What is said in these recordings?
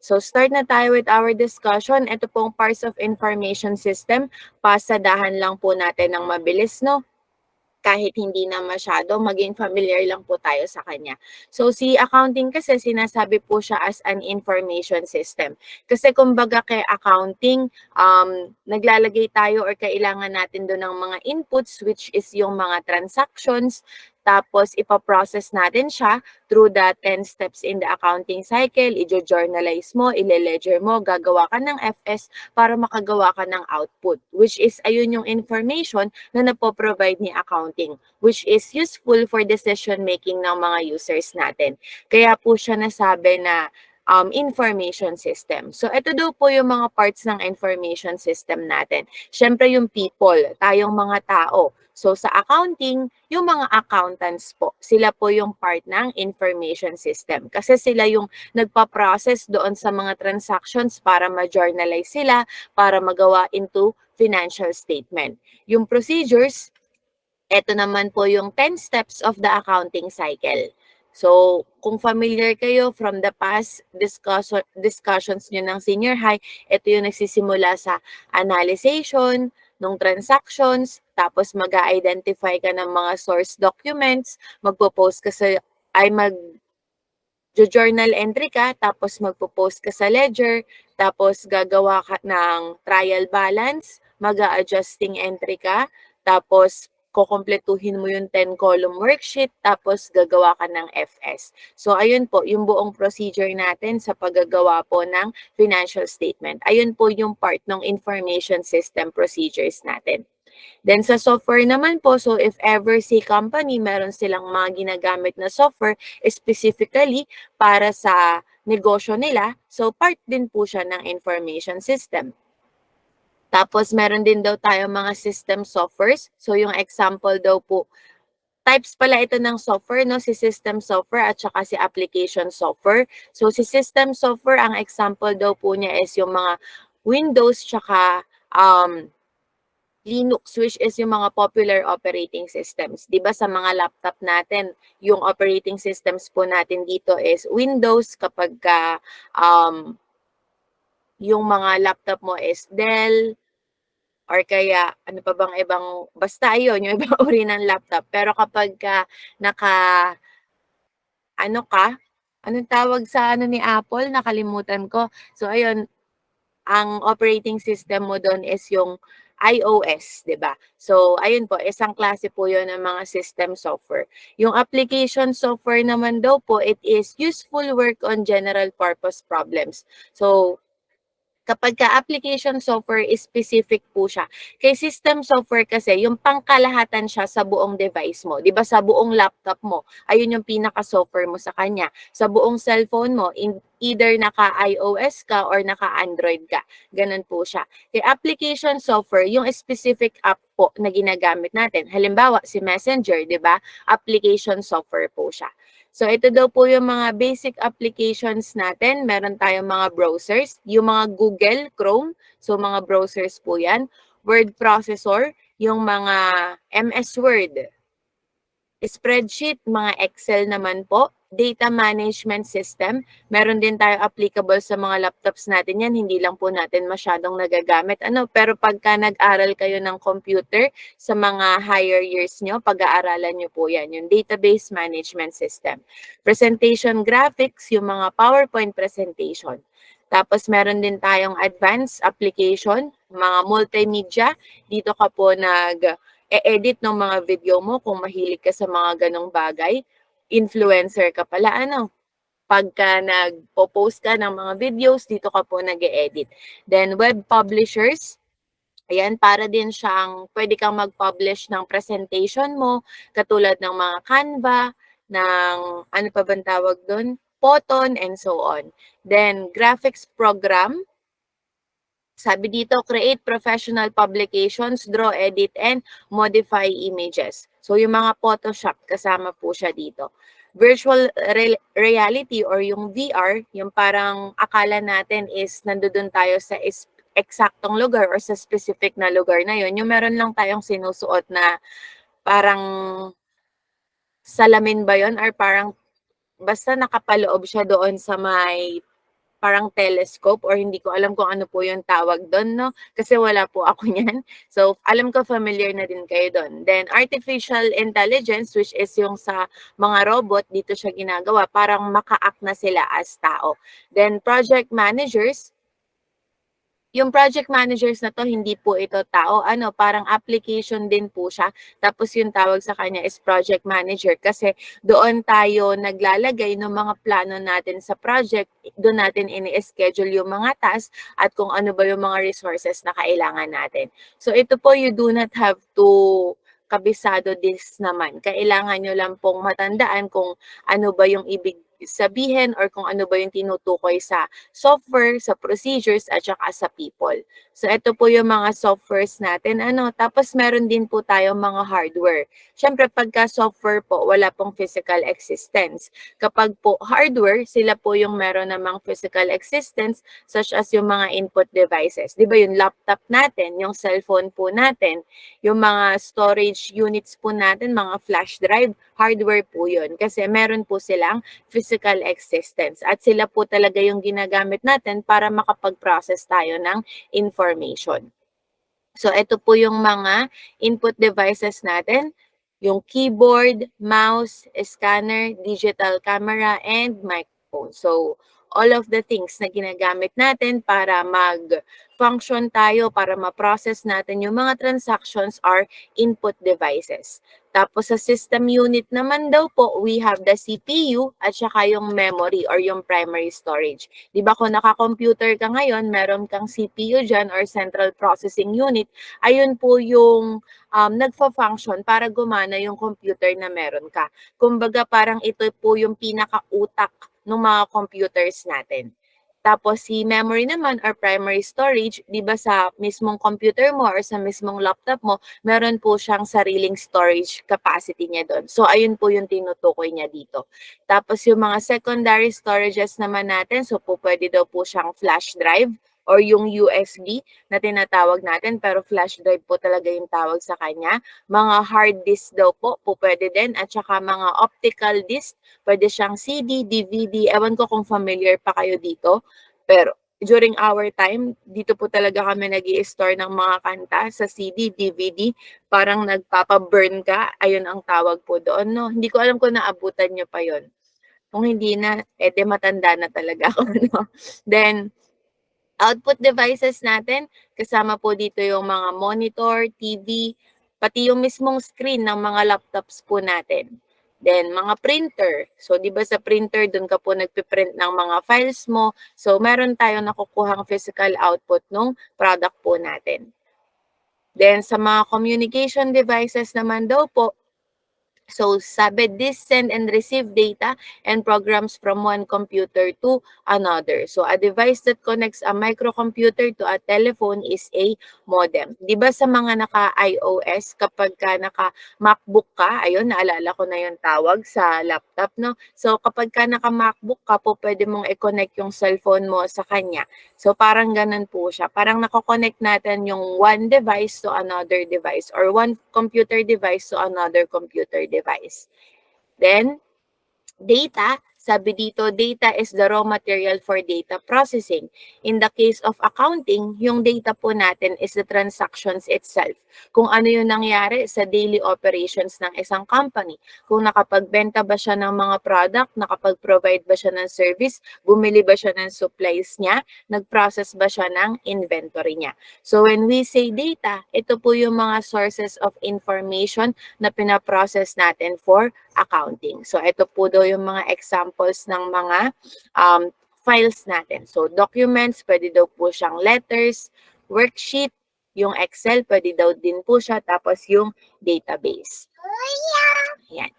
So start na tayo with our discussion. Ito pong parts of information system. Pasadahan lang po natin ng mabilis, no? Kahit hindi na masyado, maging familiar lang po tayo sa kanya. So si accounting kasi sinasabi po siya as an information system. Kasi kumbaga kay accounting, naglalagay tayo or kailangan natin doon ng mga inputs which is yung mga transactions, tapos ipaprocess natin siya through the 10 steps in the accounting cycle, i-journalize mo, ile-ledger mo, gagawa ka ng FS para makagawa ka ng output, which is ayun yung information na napoprovide ni accounting, which is useful for decision making ng mga users natin. Kaya po siya nasabi na information system. So ito daw po yung mga parts ng information system natin. Siyempre yung people, tayong mga tao. So sa accounting, yung mga accountants po, sila po yung part ng information system. Kasi sila yung nagpa-process doon sa mga transactions para ma-journalize sila, para magawa into financial statement. Yung procedures, ito naman po yung 10 steps of the accounting cycle. So, kung familiar kayo from the past discussions nyo ng senior high, ito yung nagsisimula sa analyzation ng transactions, tapos mag-identify ka ng mga source documents, magpo-post ka sa, journal entry ka, tapos magpo-post ka sa ledger, tapos gagawa ka ng trial balance, mag-a-adjusting entry ka, tapos kukumpletuhin mo yung 10-column worksheet, tapos gagawa ka ng FS. So, ayun po, yung buong procedure natin sa paggagawa po ng financial statement. Ayun po yung part ng information system procedures natin. Then sa software naman po, so if ever si company meron silang mga ginagamit na software specifically para sa negosyo nila, so part din po siya ng information system. Tapos meron din daw tayo mga system softwares. So yung example daw po, types pala ito ng software, no? Si system software at saka si application software. So si system software, ang example daw po niya is yung mga Windows tsaka Linux, which is yung mga popular operating systems. 'Di ba sa mga laptop natin, yung operating systems po natin dito is Windows kapag yung mga laptop mo is Dell, or kaya ano pa bang ibang, basta yun, yung ibang uri ng laptop. Pero kapag anong tawag sa ni Apple? Nakalimutan ko. So ayun, ang operating system mo doon is yung iOS, 'di ba? So, ayun po, isang klase po 'yon ng mga system software. Yung application software naman daw po, it is useful work on general purpose problems. So, kapag ka-application software is specific po siya. Kay system software kasi, yung pangkalahatan siya sa buong device mo. Di ba sa buong laptop mo, ayun yung pinaka-software mo sa kanya. Sa buong cellphone mo, either naka-iOS ka or naka-Android ka. Ganun po siya. Kay application software, yung specific app po na ginagamit natin. Halimbawa, si Messenger, di ba? Application software po siya. So, ito daw po yung mga basic applications natin. Meron tayong mga browsers, yung mga Google, Chrome. So, mga browsers po yan. Word processor, yung mga MS Word. Spreadsheet, mga Excel naman po. Data management system, meron din tayo applicable sa mga laptops natin yan. Hindi lang po natin masyadong nagagamit. Pero pagka nag-aral kayo ng computer sa mga higher years nyo, pag-aaralan nyo po yan, yung database management system. Presentation graphics, yung mga PowerPoint presentation. Tapos meron din tayong advanced application, mga multimedia. Dito ka po e-edit ng mga video mo kung mahilig ka sa mga ganong bagay. Influencer ka pala, pagka nagpo-post ka ng mga videos, dito ka po nag-e-edit. Then web publishers, ayan, para din siyang pwede kang mag-publish ng presentation mo, katulad ng mga Canva, ng ano pa bang tawag doon? Photon, and so on. Then graphics program, sabi dito, create professional publications, draw, edit, and modify images. So, yung mga Photoshop, kasama po siya dito. Virtual reality or yung VR, yung parang akala natin is nandoon tayo sa eksaktong lugar or sa specific na lugar na yun. Yung meron lang tayong sinusuot na parang salamin ba yun? Or parang basta nakapaloob siya doon sa may parang telescope or hindi ko alam kung ano po yung tawag doon, no? Kasi wala po ako niyan. So, alam ko familiar na din kayo doon. Then, artificial intelligence, which is yung sa mga robot, dito siya ginagawa, parang maka-act na sila as tao. Then, project managers, yung project managers na to, hindi po ito tao, parang application din po siya. Tapos yung tawag sa kanya is project manager kasi doon tayo naglalagay ng mga plano natin sa project, doon natin ini-schedule yung mga tasks at kung ano ba yung mga resources na kailangan natin. So ito po, you do not have to kabisado this naman. Kailangan nyo lang pong matandaan kung ano ba yung ibig sabihin or kung ano ba yung tinutukoy sa software, sa procedures, at saka sa people. So, ito po yung mga softwares natin. Tapos meron din po tayo mga hardware. Siyempre, pagka software po, wala pong physical existence. Kapag po hardware, sila po yung meron namang physical existence such as yung mga input devices. Di ba yung laptop natin, yung cellphone po natin, yung mga storage units po natin, mga flash drive, hardware po yun. Kasi meron po silang physical existence. At sila po talaga yung ginagamit natin para makapag-process tayo ng information. So, ito po yung mga input devices natin. Yung keyboard, mouse, scanner, digital camera, and microphone. So, all of the things na ginagamit natin para mag-function tayo, para ma-process natin yung mga transactions are input devices. Tapos sa system unit naman daw po, we have the CPU at saka yung memory or yung primary storage. Di ba kung naka-computer ka ngayon, meron kang CPU dyan or central processing unit, ayun po yung nagfa-function para gumana yung computer na meron ka. Kumbaga parang ito po yung pinaka-utak ng mga computers natin. Tapos si memory naman or primary storage, 'di ba sa mismong computer mo or sa mismong laptop mo, meron po siyang sariling storage capacity niya doon. So ayun po yung tinutukoy niya dito. Tapos yung mga secondary storages naman natin, so po pwede daw po siyang flash drive or yung USB na tinatawag natin, pero flash drive po talaga yung tawag sa kanya. Mga hard disk daw po pwede din, at saka mga optical disk, pwede siyang CD, DVD, ewan ko kung familiar pa kayo dito. Pero during our time, dito po talaga kami nag-i-store ng mga kanta sa CD, DVD, parang nagpapa-burn ka, ayun ang tawag po doon, no? Hindi ko alam kung naabutan niyo pa yon. Kung hindi na, matanda na talaga ako, no? Then, output devices natin, kasama po dito yung mga monitor, TV, pati yung mismong screen ng mga laptops po natin. Then, mga printer. So, di ba sa printer, dun ka po nagpiprint ng mga files mo. So, meron tayong nakukuhang physical output ng product po natin. Then, sa mga communication devices naman daw po, so, sabi, this send and receive data and programs from one computer to another. So, a device that connects a microcomputer to a telephone is a modem. Di ba sa mga naka-iOS, kapag ka naka-MacBook ka, ayun, naalala ko na yung tawag sa laptop, no? So, kapag ka naka-MacBook ka po, pwede mong i-connect yung cellphone mo sa kanya. So, parang ganun po siya. Parang nako-connect natin yung one device to another device or one computer device to another computer device. Then, data, sabi dito, data is the raw material for data processing. In the case of accounting, yung data po natin is the transactions itself. Kung ano yung nangyari sa daily operations ng isang company. Kung nakapagbenta ba siya ng mga product, nakapag-provide ba siya ng service, bumili ba siya ng supplies niya, nag-process ba siya ng inventory niya. So when we say data, ito po yung mga sources of information na pinaprocess natin for accounting. So ito po daw yung mga examples ng mga files natin. So documents, pwede daw po siyang letters, worksheet, yung Excel, pwede daw din po siya, tapos yung database. Ayan.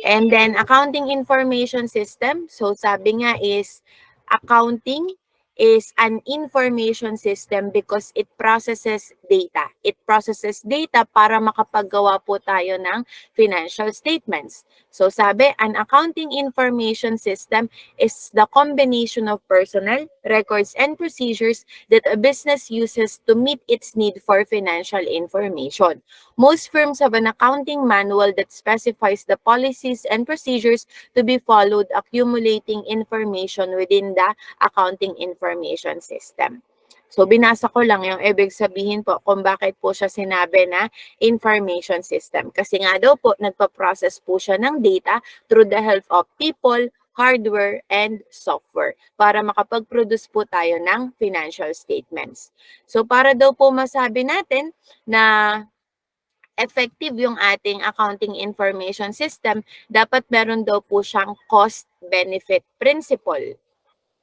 And then accounting information system. So sabi nga is accounting is an information system because it processes data. It processes data para makapaggawa po tayo ng financial statements. So sabi, an accounting information system is the combination of personnel, records, and procedures that a business uses to meet its need for financial information. Most firms have an accounting manual that specifies the policies and procedures to be followed, accumulating information within the accounting information system. So, binasa ko lang yung ibig sabihin po kung bakit po siya sinabi na information system. Kasi nga daw po, nagpa-process po siya ng data through the help of people, hardware, and software para makapag-produce po tayo ng financial statements. So, para daw po masabi natin na effective yung ating accounting information system, dapat meron daw po siyang cost-benefit principle.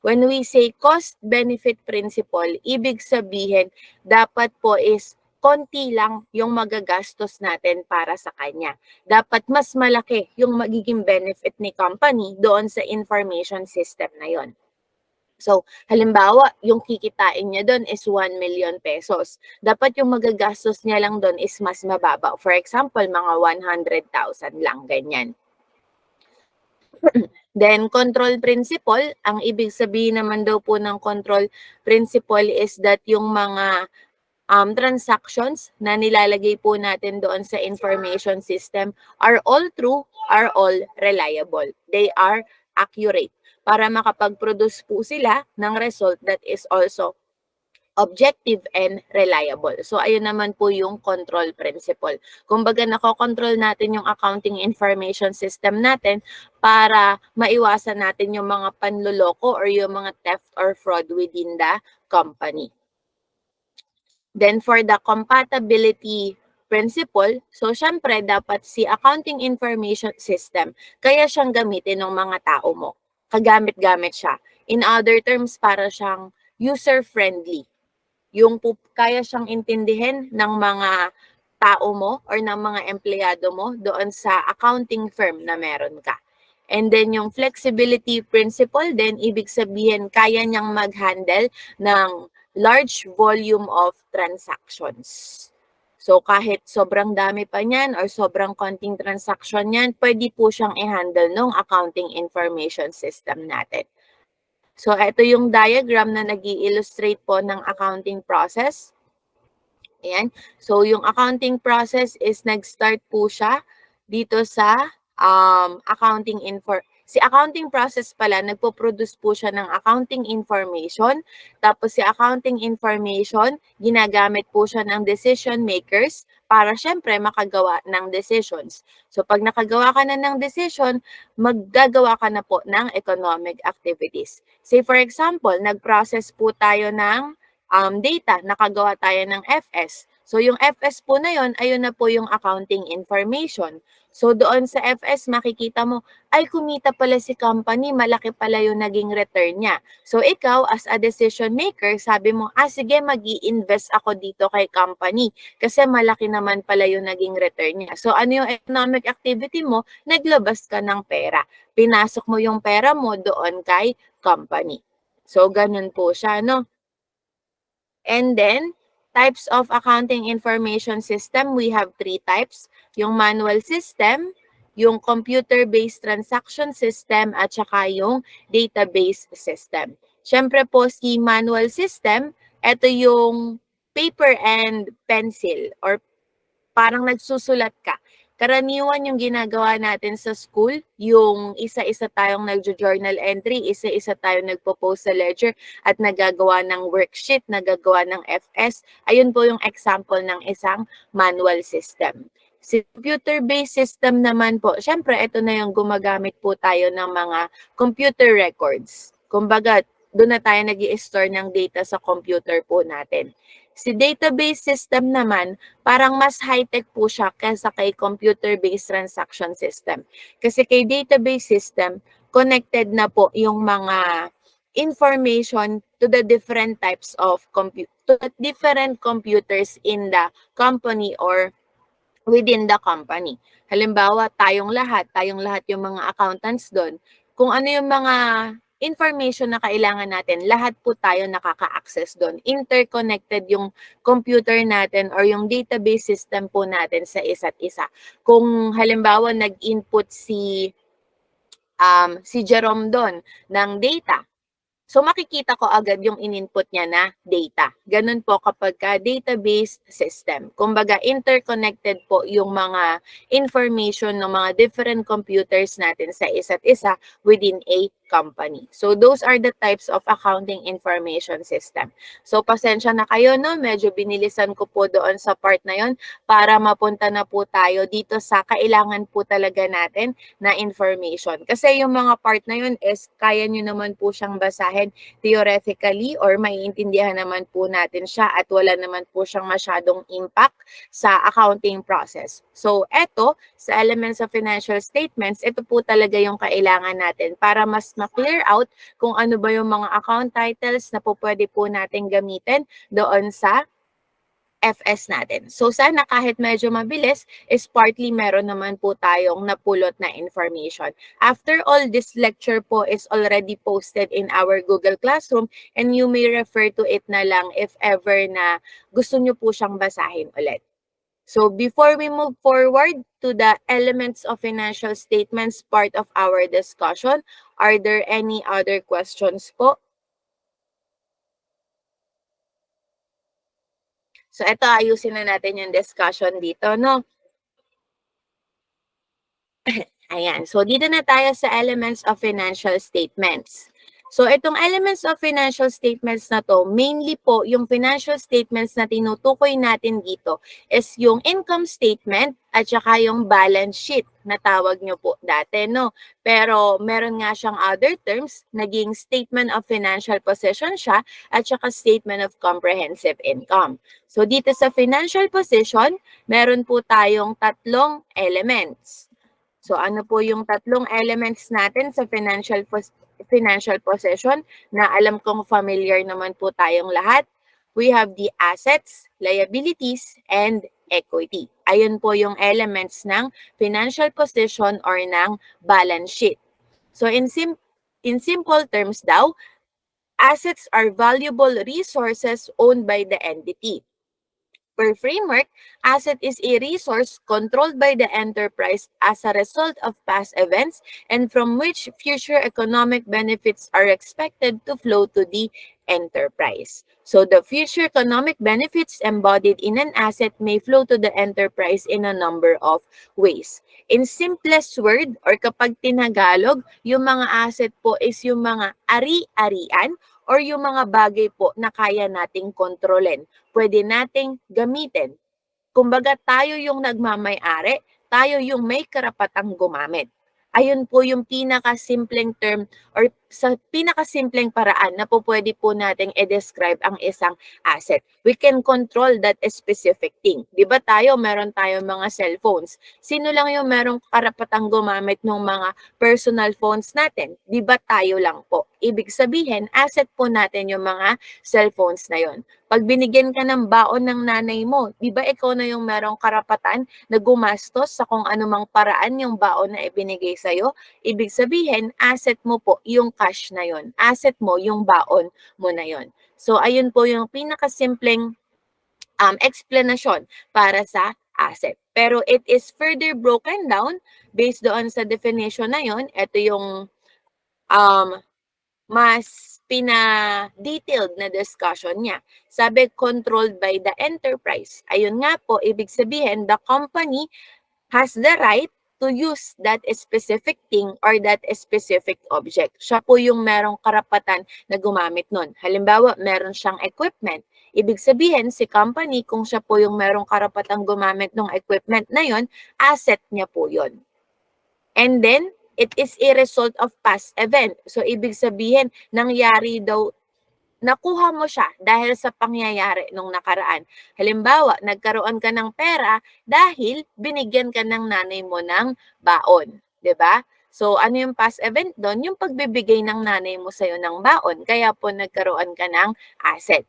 When we say cost-benefit principle, ibig sabihin, dapat po is konti lang yung magagastos natin para sa kanya. Dapat mas malaki yung magiging benefit ni company doon sa information system na yon. So, halimbawa, yung kikitain niya doon is 1 million pesos. Dapat yung magagastos niya lang doon is mas mababa. For example, mga 100,000 lang, ganyan. Then, control principle, ang ibig sabihin naman daw po ng control principle is that yung mga transactions na nilalagay po natin doon sa information system are all true, are all reliable. They are accurate para makapag-produce po sila ng result that is also objective and reliable. So, ayun naman po yung control principle. Kumbaga, nakokontrol natin yung accounting information system natin para maiwasan natin yung mga panloloko or yung mga theft or fraud within the company. Then, for the compatibility principle, so syempre, dapat si accounting information system, kaya siyang gamitin ng mga tao mo. Kagamit-gamit siya. In other terms, para siyang user-friendly. Yung kaya siyang intindihin ng mga tao mo or ng mga empleyado mo doon sa accounting firm na meron ka. And then yung flexibility principle din, ibig sabihin kaya niyang mag-handle ng large volume of transactions. So kahit sobrang dami pa niyan or sobrang konting transaction niyan, pwede po siyang i-handle ng accounting information system natin. So, ito yung diagram na nag-i-illustrate po ng accounting process. Ayan. So, yung accounting process is nag-start po siya dito sa si accounting process pala, nagpo-produce po siya ng accounting information. Tapos si accounting information, ginagamit po siya ng decision makers para syempre makagawa ng decisions. So pag nakagawa ka na ng decision, maggagawa ka na po ng economic activities. Say for example, nag-process po tayo ng data, nakagawa tayo ng FS. So yung FS po na yon, ayun na po yung accounting information. So doon sa FS, makikita mo, ay kumita pala si company, malaki pala yung naging return niya. So ikaw as a decision maker, sabi mo, sige mag-i-invest ako dito kay company kasi malaki naman pala yung naging return niya. So ano yung economic activity mo? Naglabas ka ng pera. Pinasok mo yung pera mo doon kay company. So ganun po siya, no? And then, types of accounting information system, we have 3 types. Yung manual system, yung computer-based transaction system, at saka yung database system. Siyempre po si manual system, ito yung paper and pencil or parang nagsusulat ka. Karaniwan yung ginagawa natin sa school, yung isa-isa tayong nagjo-journal entry, isa-isa tayong nagpo-post sa ledger at nagagawa ng worksheet, nagagawa ng FS. Ayun po yung example ng isang manual system. Si computer-based system naman po, syempre ito na yung gumagamit po tayo ng mga computer records. Kumbaga, doon na tayo nag-i-store ng data sa computer po natin. Si database system naman, parang mas high-tech po siya kaysa kay computer-based transaction system. Kasi kay database system, connected na po yung mga information to the different types of different computers in the company or within the company. Halimbawa, tayong lahat yung mga accountants doon, kung ano yung mga information na kailangan natin, lahat po tayo nakaka-access doon. Interconnected yung computer natin or yung database system po natin sa isa't isa. Kung halimbawa nag-input si Jerome doon ng data, so makikita ko agad yung in-input niya na data. Ganun po kapag ka database system. Kumbaga interconnected po yung mga information ng mga different computers natin sa isa't isa within a company. So those are the types of accounting information system. So pasensya na kayo, no? Medyo binilisan ko po doon sa part na yon para mapunta na po tayo dito sa kailangan po talaga natin na information. Kasi yung mga part na yun is kaya nyo naman po siyang basahin theoretically or maiintindihan naman po natin siya at wala naman po siyang masyadong impact sa accounting process. So eto, sa elements of financial statements, ito po talaga yung kailangan natin para mas ma-clear out kung ano ba yung mga account titles na po pwede po natin gamitin doon sa FS natin. So sana kahit medyo mabilis is partly meron naman po tayong napulot na information. After all, this lecture po is already posted in our Google Classroom and you may refer to it na lang if ever na gusto nyo po siyang basahin ulit. So before we move forward to the elements of financial statements part of our discussion, are there any other questions po? So ito, ayusin na natin yung discussion dito, no? Ayan. So, dito na tayo sa elements of financial statements. So, itong elements of financial statements na to, mainly po, yung financial statements na tinutukoy natin dito is yung income statement at saka yung balance sheet na tawag nyo po dati, no? Pero, meron nga siyang other terms, naging statement of financial position siya at saka statement of comprehensive income. So, dito sa financial position, meron po tayong tatlong elements. So ano po yung tatlong elements natin sa financial possession na alam kong familiar naman po tayong lahat? We have the assets, liabilities, and equity. Ayun po yung elements ng financial position or ng balance sheet. So in simple terms daw, assets are valuable resources owned by the entity. Per framework, asset is a resource controlled by the enterprise as a result of past events and from which future economic benefits are expected to flow to the enterprise. So the future economic benefits embodied in an asset may flow to the enterprise in a number of ways. In simplest word or kapag tinagalog, yung mga asset po is yung mga ari-arian or yung mga bagay po na kaya nating kontrolin, pwede nating gamitin. Kumbaga tayo yung nagmamay-ari, tayo yung may karapatang gumamit. Ayun po yung pinakasimpleng term or sa pinakasimpleng paraan na po pwede po nating i-describe ang isang asset. We can control that specific thing. Di ba tayo, meron tayo mga cellphones. Sino lang yung merong karapatang gumamit ng mga personal phones natin? Di ba tayo lang po? Ibig sabihin, asset po natin yung mga cellphones na yon. Pag binigyan ka ng baon ng nanay mo, di ba ikaw na yung merong karapatan na gumastos sa kung anumang paraan yung baon na ibinigay sa'yo? Ibig sabihin, asset mo po yung cash na yon. Asset mo yung baon mo na yon. So, ayun po yung pinakasimpleng explanation para sa asset. Pero it is further broken down based doon sa definition na yon. Ito yung mas pina-detailed na discussion niya. Sabi, controlled by the enterprise. Ayun nga po, ibig sabihin, the company has the right to use that specific thing or that specific object. Siya po yung merong karapatan na gumamit nun. Halimbawa, meron siyang equipment. Ibig sabihin, si company, kung siya po yung merong karapatang gumamit ng equipment na yon, asset niya po yon. And then, it is a result of past event. So, ibig sabihin, nangyari daw, nakuha mo siya dahil sa pangyayari nung nakaraan. Halimbawa, nagkaroon ka ng pera dahil binigyan ka ng nanay mo ng baon. 'Di ba? So, ano yung past event doon? Yung pagbibigay ng nanay mo sa'yo ng baon. Kaya po nagkaroon ka ng asset.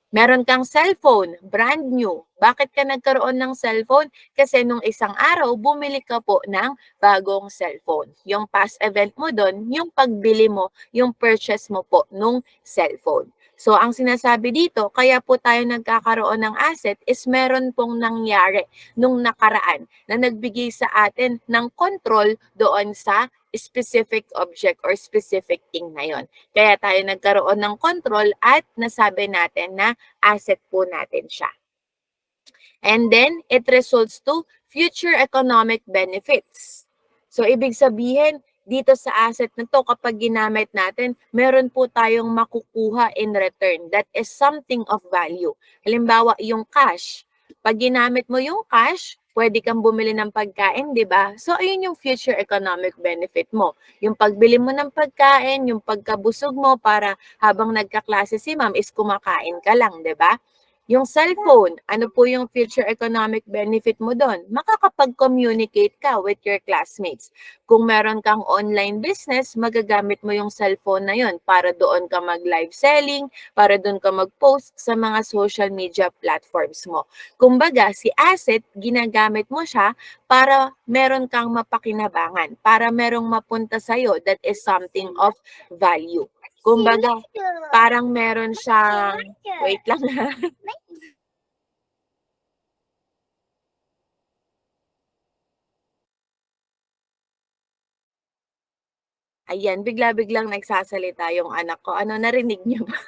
Meron kang cellphone, brand new. Bakit ka nagkaroon ng cellphone? Kasi nung isang araw, bumili ka po ng bagong cellphone. Yung past event mo doon, yung pagbili mo, yung purchase mo po nung cellphone. So, ang sinasabi dito, kaya po tayo nagkakaroon ng asset is meron pong nangyari nung nakaraan na nagbigay sa atin ng control doon sa specific object or specific thing na yon. Kaya tayo nagkaroon ng control at nasabi natin na asset po natin siya. And then, it results to future economic benefits. So, ibig sabihin, dito sa asset na to, kapag ginamit natin, meron po tayong makukuha in return. That is something of value. Halimbawa, yung cash. Pag ginamit mo yung cash, pwede kang bumili ng pagkain, di ba? So, ayun yung future economic benefit mo. Yung pagbili mo ng pagkain, yung pagkabusog mo para habang nagkaklase si ma'am is kumakain ka lang, di ba? Yung cellphone, ano po yung future economic benefit mo doon? Makakapag-communicate ka with your classmates. Kung meron kang online business, magagamit mo yung cellphone na yun para doon ka mag-live selling, para doon ka mag-post sa mga social media platforms mo. Kumbaga, si asset, ginagamit mo siya para meron kang mapakinabangan, para merong mapunta sa'yo that is something of value. Kumbaga, parang meron siyang, wait lang ha. Ayan, bigla-biglang nagsasalita yung anak ko. Ano, narinig niyo ba?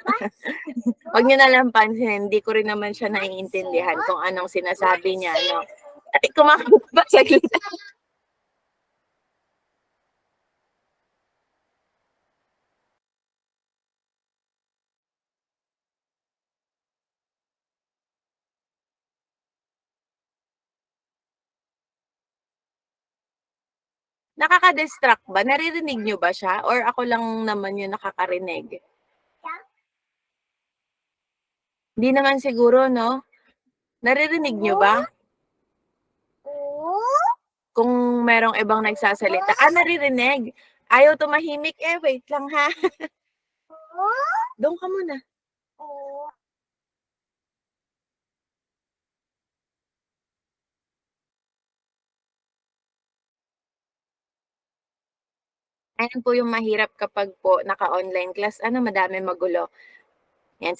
Huwag niyo na lang pansinin, hindi ko rin naman siya naiintindihan kung anong sinasabi niya, no? Ay, kumakanta ba saglit? Nakaka-distract ba? Naririnig niyo ba siya? Or ako lang naman yung nakakarinig? Hindi naman siguro, no? Naririnig niyo ba? Kung merong ibang nagsasalita. Ah, naririnig. Ayaw tumahimik eh. Wait lang ha. Doon ka muna. Ayan po yung mahirap kapag po naka-online class. Ano, madami magulo. Yan,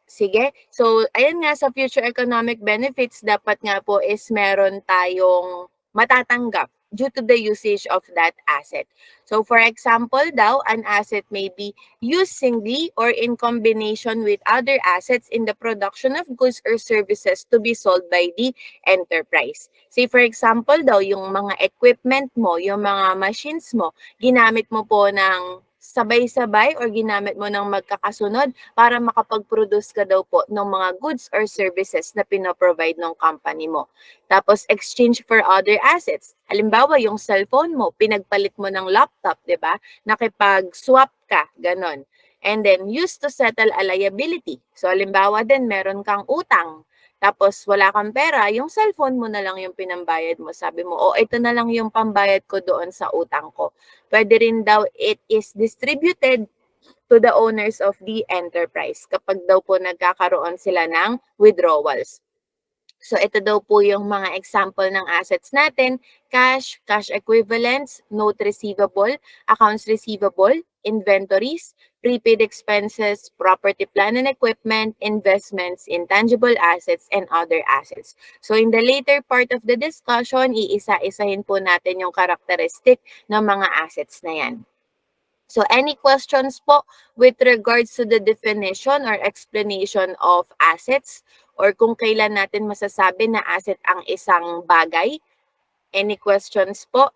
sige. So, ayan nga sa future economic benefits, dapat nga po is meron tayong matatanggap due to the usage of that asset. So, for example daw, an asset may be used singly or in combination with other assets in the production of goods or services to be sold by the enterprise. Say, for example daw, yung mga equipment mo, yung mga machines mo, ginamit mo po ng sabay-sabay or ginamit mo ng magkakasunod para makapag-produce ka daw po ng mga goods or services na pinoprovide ng company mo. Tapos, exchange for other assets. Halimbawa, yung cellphone mo, pinagpalit mo ng laptop, di ba? Nakipag-swap ka, ganon. And then, used to settle a liability. So, halimbawa din, meron kang utang. Tapos, wala kang pera, yung cellphone mo na lang yung pinambayad mo. Sabi mo, oh, ito na lang yung pambayad ko doon sa utang ko. Pwede rin daw it is distributed to the owners of the enterprise kapag daw po nagkakaroon sila ng withdrawals. So ito daw po yung mga example ng assets natin: cash, cash equivalents, note receivable, accounts receivable, inventories, prepaid expenses, property, plant and equipment, investments, intangible assets, and other assets. So in the later part of the discussion, iisa-isahin po natin yung characteristic ng mga assets na yan. So any questions po with regards to the definition or explanation of assets, or kung kailan natin masasabi na asset ang isang bagay? Any questions po?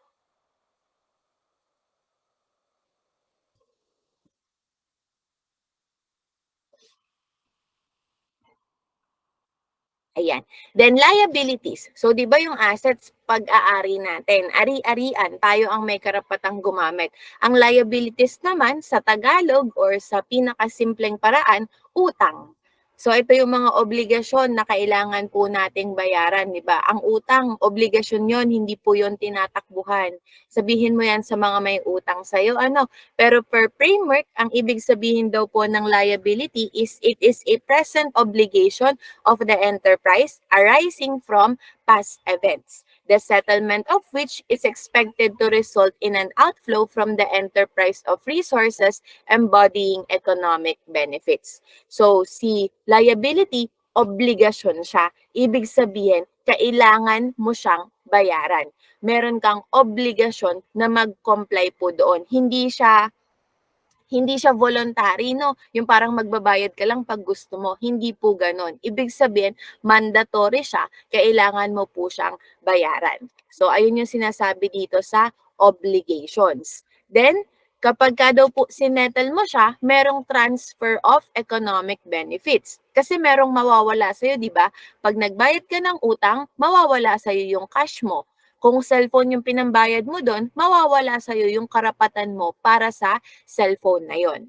Ayan. Then liabilities. So 'di ba yung assets pag-aari natin, ari-arian, tayo ang may karapatang gumamit. Ang liabilities naman sa Tagalog or sa pinakasimpleng paraan, utang. So ito yung mga obligasyon na kailangan po nating bayaran, di ba? Ang utang, obligasyon yon, hindi po yon tinatakbuhan. Sabihin mo yan sa mga may utang sa'yo, ano? Pero per framework, ang ibig sabihin daw po ng liability is it is a present obligation of the enterprise arising from past events, the settlement of which is expected to result in an outflow from the enterprise of resources embodying economic benefits. So, si liability, obligasyon siya. Ibig sabihin, kailangan mo siyang bayaran. Meron kang obligasyon na mag-comply po doon. Hindi siya voluntary, no? Yung parang magbabayad ka lang pag gusto mo. Hindi po ganon. Ibig sabihin, mandatory siya. Kailangan mo po siyang bayaran. So, ayun yung sinasabi dito sa obligations. Then, kapag ka daw po sinettle mo siya, merong transfer of economic benefits. Kasi merong mawawala sa'yo, di ba? Pag nagbayad ka ng utang, mawawala sa'yo yung cash mo. Kung cellphone yung pinambayad mo doon, mawawala sa'yo yung karapatan mo para sa cellphone na yon.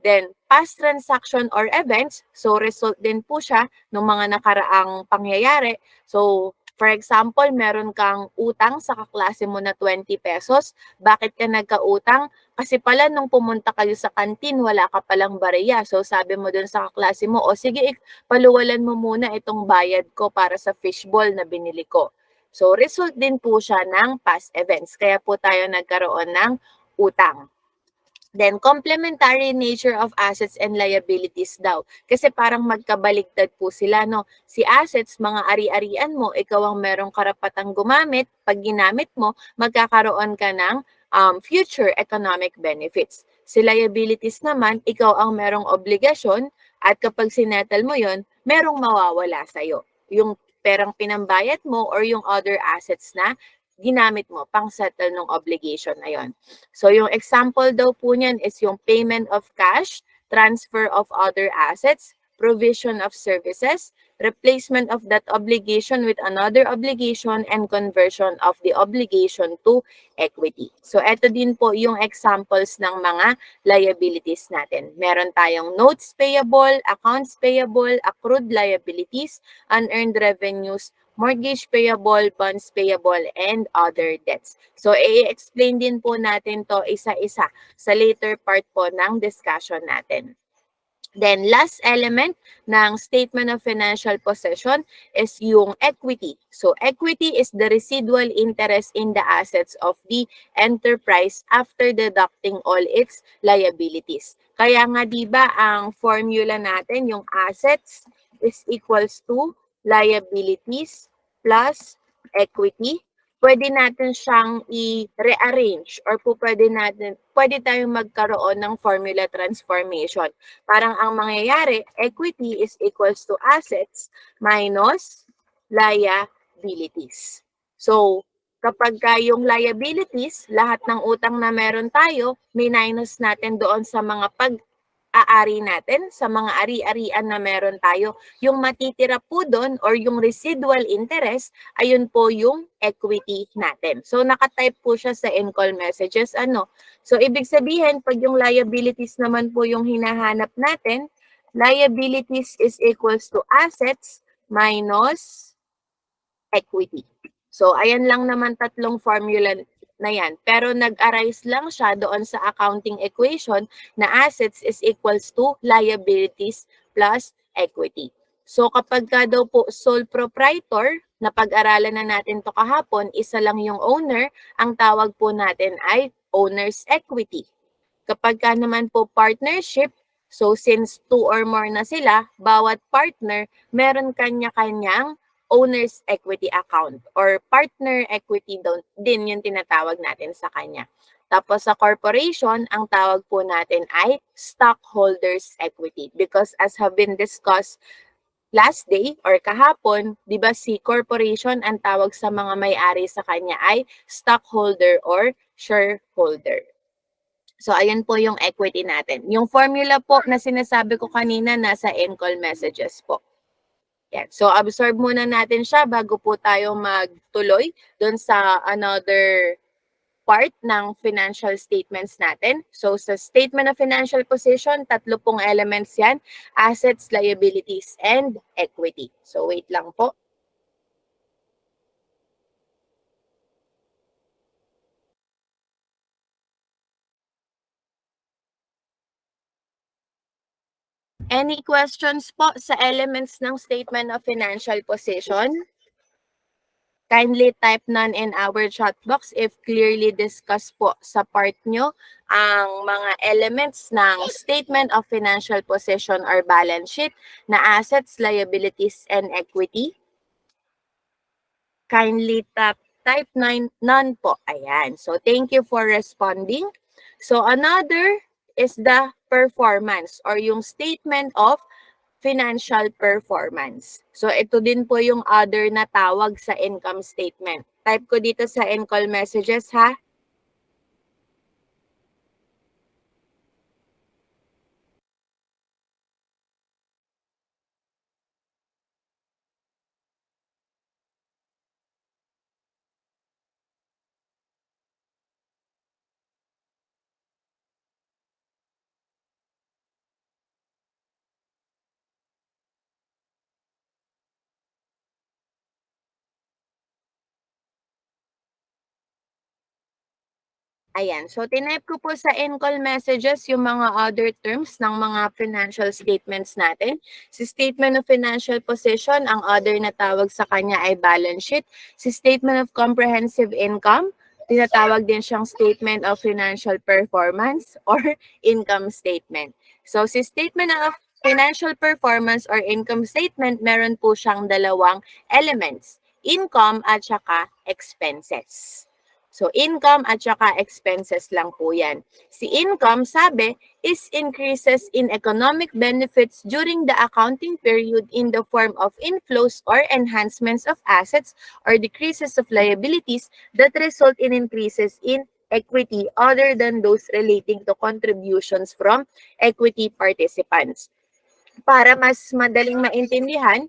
Then, past transaction or events, so result din po siya ng mga nakaraang pangyayari. So, for example, meron kang utang sa kaklase mo na 20 pesos. Bakit ka nagkautang? Kasi pala nung pumunta kayo sa kantin, wala ka palang bariya. So, sabi mo dun sa kaklase mo, o sige, paluwalan mo muna itong bayad ko para sa fishball na binili ko. So, result din po siya ng past events. Kaya po tayo nagkaroon ng utang. Then, complementary nature of assets and liabilities daw. Kasi parang magkabaligtad po sila, no? Si assets, mga ari-arian mo, ikaw ang merong karapatang gumamit. Pag ginamit mo, magkakaroon ka ng future economic benefits. Si liabilities naman, ikaw ang merong obligasyon at kapag sinettle mo yon, merong mawawala sa'yo. Yung perang pinambayad mo or yung other assets na ginamit mo pang settle ng obligation na yon. So yung example daw po niyan is yung payment of cash, transfer of other assets, provision of services, replacement of that obligation with another obligation, and conversion of the obligation to equity. So ito din po yung examples ng mga liabilities natin. Meron tayong notes payable, accounts payable, accrued liabilities, unearned revenues, mortgage payable, bonds payable, and other debts. So, i-explain din po natin to isa-isa sa later part po ng discussion natin. Then, last element ng statement of financial possession is yung equity. So, equity is the residual interest in the assets of the enterprise after deducting all its liabilities. Kaya nga, di ba, ang formula natin, yung assets is equals to liabilities plus equity. Pwede natin siyang i-rearrange or pwede tayong magkaroon ng formula transformation. Parang ang mangyayari, equity is equals to assets minus liabilities. So, kapag yung liabilities, lahat ng utang na meron tayo, minus natin doon sa mga pag-aari natin, sa mga ari-arian na meron tayo. Yung matitira po doon or yung residual interest, ayun po yung equity natin. So, nakatype po siya sa in-call messages. So, ibig sabihin, pag yung liabilities naman po yung hinahanap natin, liabilities is equals to assets minus equity. So, ayan lang naman tatlong formula na yan. Pero nag-arise lang siya doon sa accounting equation na assets is equals to liabilities plus equity. So, kapag ka daw po sole proprietor, na pag-aralan na natin to kahapon, isa lang yung owner, ang tawag po natin ay owner's equity. Kapag ka naman po partnership, so since 2 or more na sila, bawat partner, meron kanya-kanyang owner's equity account or partner equity din yung tinatawag natin sa kanya. Tapos sa corporation, ang tawag po natin ay stockholders equity because as have been discussed last day or kahapon, di ba si corporation ang tawag sa mga may-ari sa kanya ay stockholder or shareholder. So, ayan po yung equity natin. Yung formula po na sinasabi ko kanina nasa in-call messages po. Yan. So, absorb muna natin siya bago po tayo magtuloy doon sa another part ng financial statements natin. So sa statement of financial position, 3 pong elements yan: assets, liabilities, and equity. So wait lang po. Any questions po sa elements ng statement of financial position? Kindly type none in our chat box if clearly discussed po sa part nyo ang mga elements ng statement of financial position or balance sheet na assets, liabilities, and equity. Kindly type none po. Ayan. So, thank you for responding. So, another is the performance or yung statement of financial performance. So, ito din po yung other na tawag sa income statement. Type ko dito sa in-call messages, ha? Ayan. So, tinype ko po sa in-call messages yung mga other terms ng mga financial statements natin. Si statement of financial position, ang other na tawag sa kanya ay balance sheet. Si statement of comprehensive income, tinatawag din siyang statement of financial performance or income statement. So, si statement of financial performance or income statement, meron po siyang dalawang elements: income at saka expenses. So, income at saka expenses lang po yan. Si income, sabi, is increases in economic benefits during the accounting period in the form of inflows or enhancements of assets or decreases of liabilities that result in increases in equity other than those relating to contributions from equity participants. Para mas madaling maintindihan,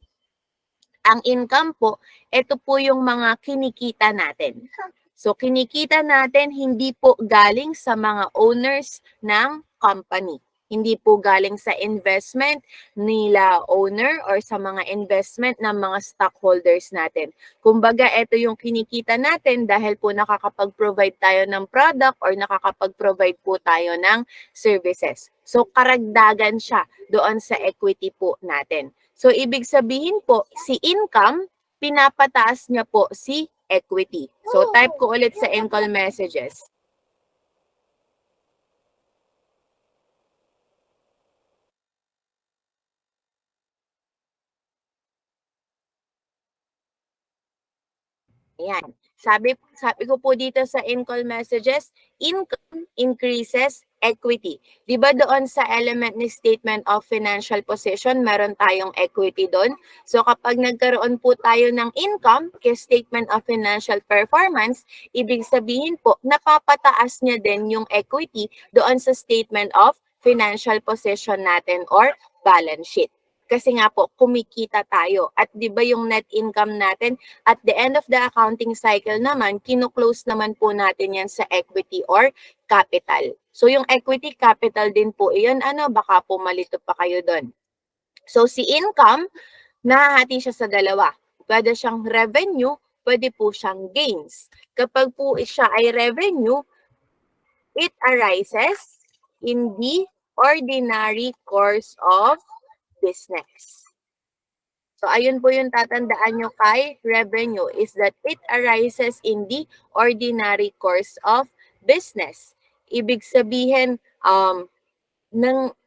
ang income po, ito po yung mga kinikita natin. So, kinikita natin hindi po galing sa mga owners ng company. Hindi po galing sa investment nila owner or sa mga investment ng mga stockholders natin. Kumbaga, ito yung kinikita natin dahil po nakakapag-provide tayo ng product or nakakapag-provide po tayo ng services. So, karagdagan siya doon sa equity po natin. So, ibig sabihin po, si income, pinapataas niya po si equity. So, type ko ulit sa in-call messages. Ayan. Sabi ko po dito sa in-call messages, income increases equity. Di ba doon sa element ni statement of financial position, meron tayong equity doon? So kapag nagkaroon po tayo ng income, kay statement of financial performance, ibig sabihin po, napapataas niya din yung equity doon sa statement of financial position natin or balance sheet. Kasi nga po, kumikita tayo. At di ba yung net income natin, at the end of the accounting cycle naman, kino-close naman po natin yan sa equity or capital. So yung equity capital din po, iyon baka po malito pa kayo doon. So si income, nahahati siya sa dalawa. Pwede siyang revenue, pwede po siyang gains. Kapag po siya ay revenue, it arises in the ordinary course of business. So, ayun po yung tatandaan nyo kay revenue is that it arises in the ordinary course of business. Ibig sabihin,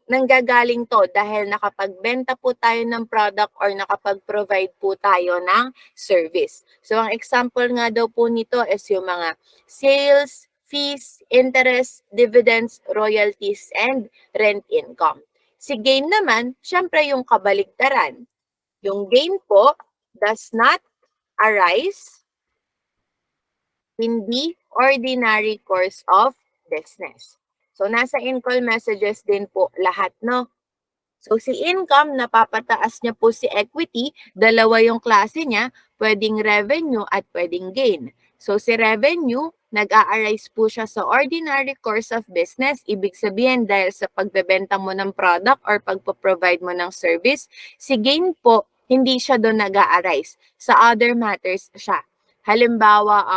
nanggagaling to dahil nakapagbenta po tayo ng product or nakapag-provide po tayo ng service. So, ang example nga daw po nito is yung mga sales, fees, interest, dividends, royalties, and rent income. Si gain naman, syempre yung kabaligtaran. Yung gain po does not arise in the ordinary course of business. So, nasa in-call messages din po lahat, no? So, si income, napapataas niya po si equity. Dalawa yung klase niya, pwedeng revenue at pwedeng gain. So, si revenue, nag-a-arise po siya sa ordinary course of business. Ibig sabihin dahil sa pagbebenta mo ng product or pagpo-provide mo ng service, si gain po, hindi siya doon nag-a-arise. Sa other matters siya. Halimbawa,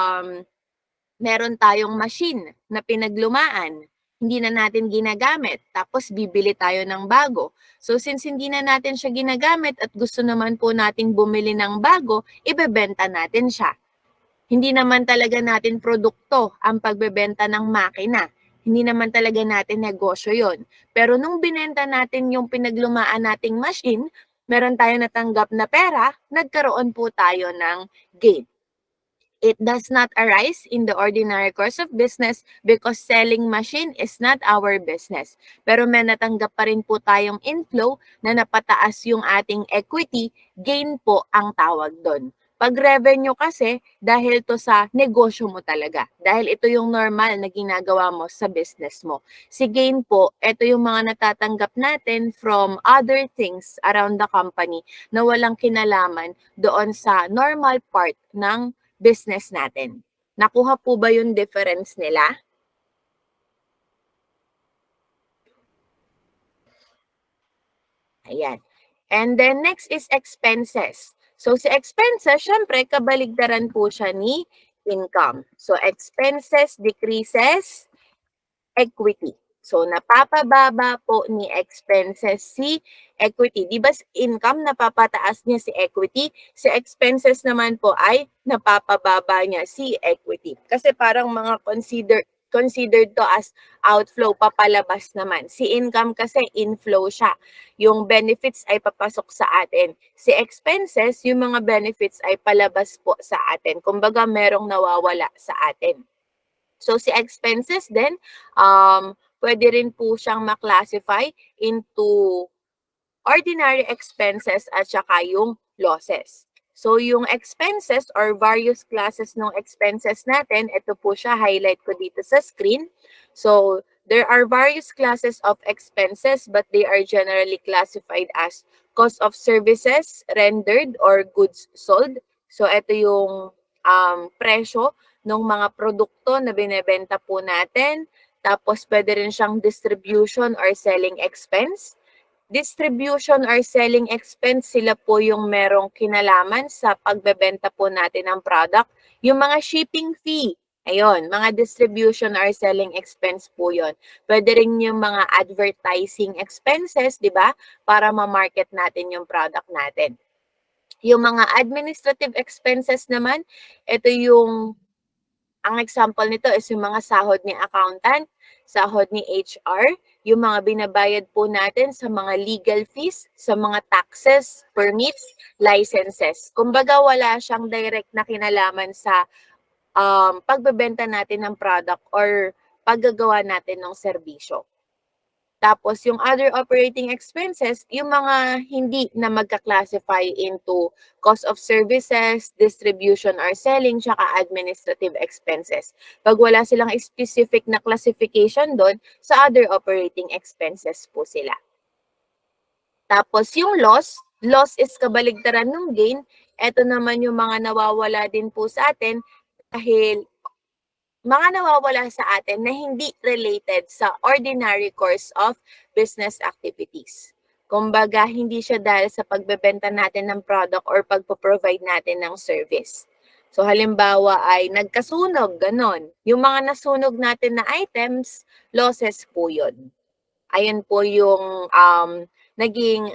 meron tayong machine na pinaglumaan, hindi na natin ginagamit, tapos bibili tayo ng bago. So since hindi na natin siya ginagamit at gusto naman po nating bumili ng bago, ibebenta natin siya. Hindi naman talaga natin produkto ang pagbebenta ng makina. Hindi naman talaga natin negosyo yon. Pero nung binenta natin yung pinaglumaan nating machine, meron tayong natanggap na pera, nagkaroon po tayo ng gain. It does not arise in the ordinary course of business because selling machine is not our business. Pero may natanggap pa rin po tayong inflow na napataas yung ating equity, gain po ang tawag doon. Pag revenue kasi, dahil to sa negosyo mo talaga. Dahil ito yung normal na ginagawa mo sa business mo. Si gain po, ito yung mga natatanggap natin from other things around the company na walang kinalaman doon sa normal part ng business natin. Nakuha po ba yung difference nila? Ayan. And then next is expenses. So si expenses, syempre kabaligtaran po siya ni income. So expenses decreases equity. So napapababa po ni expenses si equity. Di ba income napapataas niya si equity? Si expenses naman po ay napapababa niya si equity. Kasi parang mga considered to as outflow, papalabas naman. Si income kasi inflow siya. Yung benefits ay papasok sa atin. Si expenses, yung mga benefits ay palabas po sa atin. Kumbaga merong nawawala sa atin. So si expenses din, pwede rin po siyang maklasify into ordinary expenses at saka yung losses. So yung expenses or various classes ng expenses natin, ito po siya, highlight ko dito sa screen. So there are various classes of expenses but they are generally classified as cost of services rendered or goods sold. So ito yung presyo ng mga produkto na binebenta po natin. Tapos pwede rin siyang distribution or selling expense. Distribution or selling expense, sila po yung merong kinalaman sa pagbebenta po natin ng product. Yung mga shipping fee, ayun, mga distribution or selling expense po yun. Pwede rin yung mga advertising expenses, di ba? Para ma-market natin yung product natin. Yung mga administrative expenses naman, ito yung ang example nito is yung mga sahod ni accountant, sahod ni HR, yung mga binabayad po natin sa mga legal fees, sa mga taxes, permits, licenses. Kumbaga wala siyang direct na kinalaman sa pagbebenta natin ng product or paggagawa natin ng serbisyo. Tapos, yung other operating expenses, yung mga hindi na magka-classify into cost of services, distribution or selling, tsaka administrative expenses. Pag wala silang specific na classification doon, sa other operating expenses po sila. Tapos, yung loss is kabaligtaran ng gain. Ito naman yung mga nawawala din po sa atin dahil mga nawawala sa atin na hindi related sa ordinary course of business activities. Kumbaga, hindi siya dahil sa pagbebenta natin ng product or pagpo-provide natin ng service. So, halimbawa ay nagkasunog, ganon. Yung mga nasunog natin na items, losses po yun. Ayan po yung naging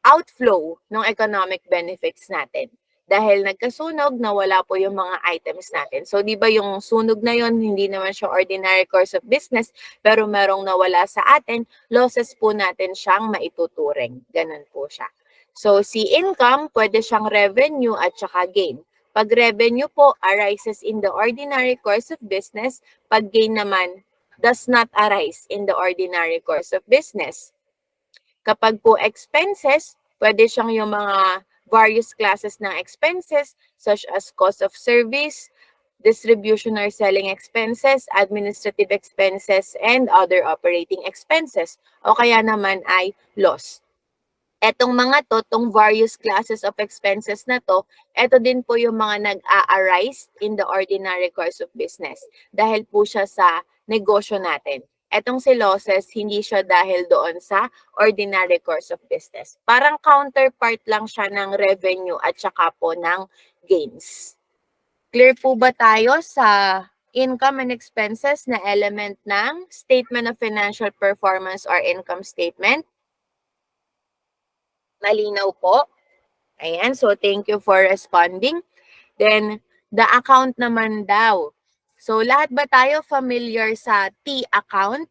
outflow ng economic benefits natin. Dahil nagkasunog, nawala po yung mga items natin. So, di ba yung sunog na yon hindi naman siya ordinary course of business, pero merong nawala sa atin, losses po natin siyang maituturing. Ganun po siya. So, si income, pwede siyang revenue at saka gain. Pag revenue po arises in the ordinary course of business, pag gain naman does not arise in the ordinary course of business. Kapag po expenses, pwede siyang yung mga various classes ng expenses such as cost of service, distribution or selling expenses, administrative expenses, and other operating expenses. O kaya naman ay loss. Etong mga to, tong various classes of expenses na to, eto din po yung mga nag-a-arise in the ordinary course of business. Dahil po siya sa negosyo natin. Etong si losses, hindi siya dahil doon sa ordinary course of business. Parang counterpart lang siya ng revenue at saka po ng gains. Clear po ba tayo sa income and expenses na element ng statement of financial performance or income statement? Malinaw po? Ayan, so thank you for responding. Then, the account naman daw. So, lahat ba tayo familiar sa T account?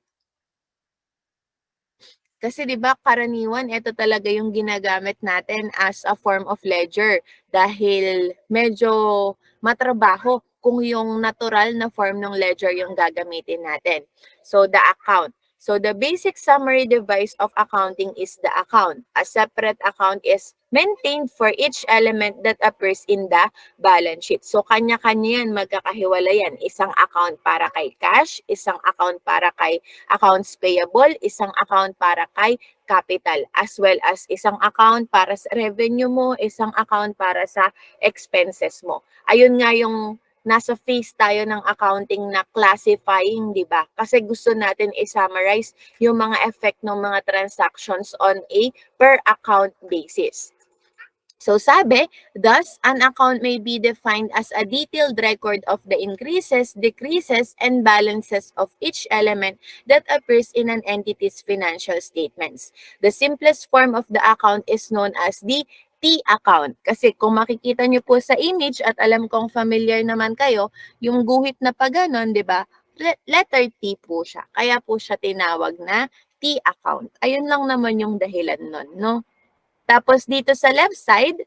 Kasi 'di ba karaniwan ito talaga yung ginagamit natin as a form of ledger dahil medyo matrabaho kung yung natural na form ng ledger yung gagamitin natin. So the account. So the basic summary device of accounting is the account. A separate account is maintained for each element that appears in the balance sheet. So kanya-kanya yan, magkakahiwalay yan. Isang account para kay cash, isang account para kay accounts payable, isang account para kay capital, as well as isang account para sa revenue mo, isang account para sa expenses mo. Ayun nga yung nasa phase tayo ng accounting na classifying, di ba? Kasi gusto natin i-summarize yung mga effect ng mga transactions on a per account basis. So sabi, thus, an account may be defined as a detailed record of the increases, decreases, and balances of each element that appears in an entity's financial statements. The simplest form of the account is known as the T account. Kasi kung makikita nyo po sa image at alam kong familiar naman kayo, yung guhit na pa ganon, di ba? Letter T po siya. Kaya po siya tinawag na T account. Ayun lang naman yung dahilan nun, no? Tapos dito sa left side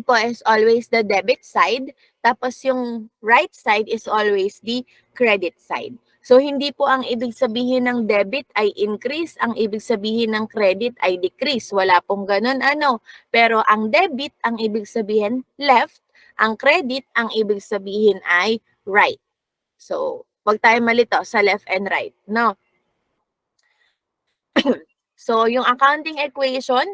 po is always the debit side. Tapos yung right side is always the credit side. So hindi po ang ibig sabihin ng debit ay increase, ang ibig sabihin ng credit ay decrease. Wala pong ganun ano. Pero ang debit, ang ibig sabihin left, ang credit, ang ibig sabihin ay right. So, wag tayo malito sa left and right, no? So, yung accounting equation,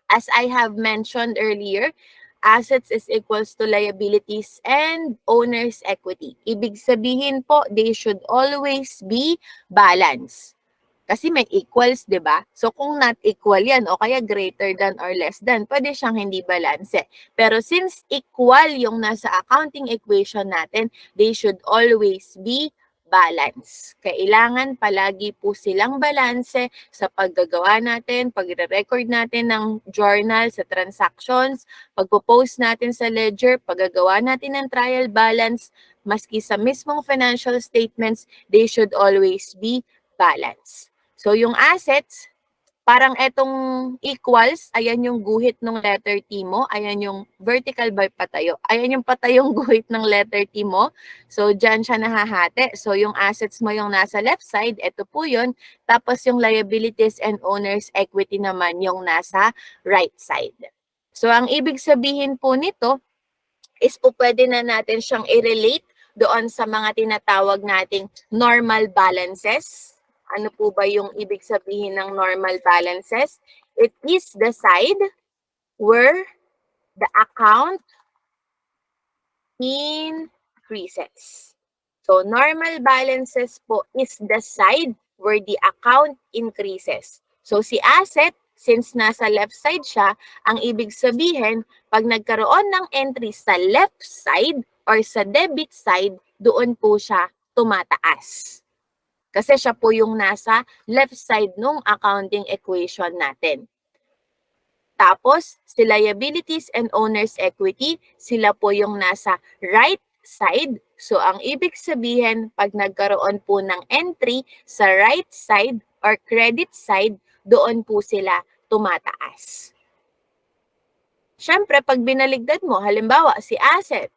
as I have mentioned earlier, assets is equals to liabilities and owner's equity. Ibig sabihin po, they should always be balanced. Kasi may equals, di ba? So, kung not equal yan, o kaya greater than or less than, pwede siyang hindi balanse. Pero since equal yung nasa accounting equation natin, they should always be balance. Kailangan palagi po silang balanse sa paggagawa natin, pagre-record natin ng journal sa transactions, pagpo-post natin sa ledger, paggagawa natin ng trial balance, maski sa mismong financial statements, they should always be balanced. So yung assets, parang etong equals, ayan yung guhit ng letter T mo, ayan yung vertical by patayo. Ayan yung patayong guhit ng letter T mo. So dyan siya nahahati. So yung assets mo yung nasa left side, ito po yun. Tapos yung liabilities and owner's equity naman yung nasa right side. So ang ibig sabihin po nito is po pwede na natin siyang i-relate doon sa mga tinatawag nating normal balances. Ano po ba yung ibig sabihin ng normal balances? It is the side where the account increases. So, normal balances po is the side where the account increases. So, si asset, since nasa left side siya, ang ibig sabihin, pag nagkaroon ng entry sa left side or sa debit side, doon po siya tumataas. Kasi siya po yung nasa left side nung accounting equation natin. Tapos, si liabilities and owner's equity, sila po yung nasa right side. So, ang ibig sabihin, pag nagkaroon po ng entry sa right side or credit side, doon po sila tumataas. Siyempre, pag binaligtad mo, halimbawa, si asset,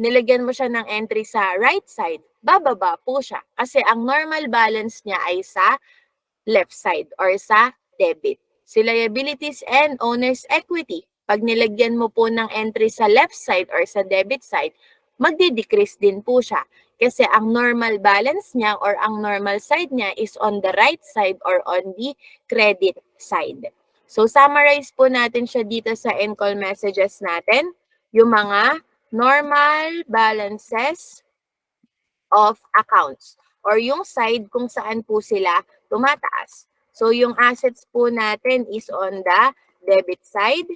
nilagyan mo siya ng entry sa right side, bababa po siya. Kasi ang normal balance niya ay sa left side or sa debit. Si liabilities and owner's equity, pag nilagyan mo po ng entry sa left side or sa debit side, magdi-decrease din po siya. Kasi ang normal balance niya or ang normal side niya is on the right side or on the credit side. So summarize po natin siya dito sa in-call messages natin. Yung mga normal balances of accounts or yung side kung saan po sila tumataas. So yung assets po natin is on the debit side,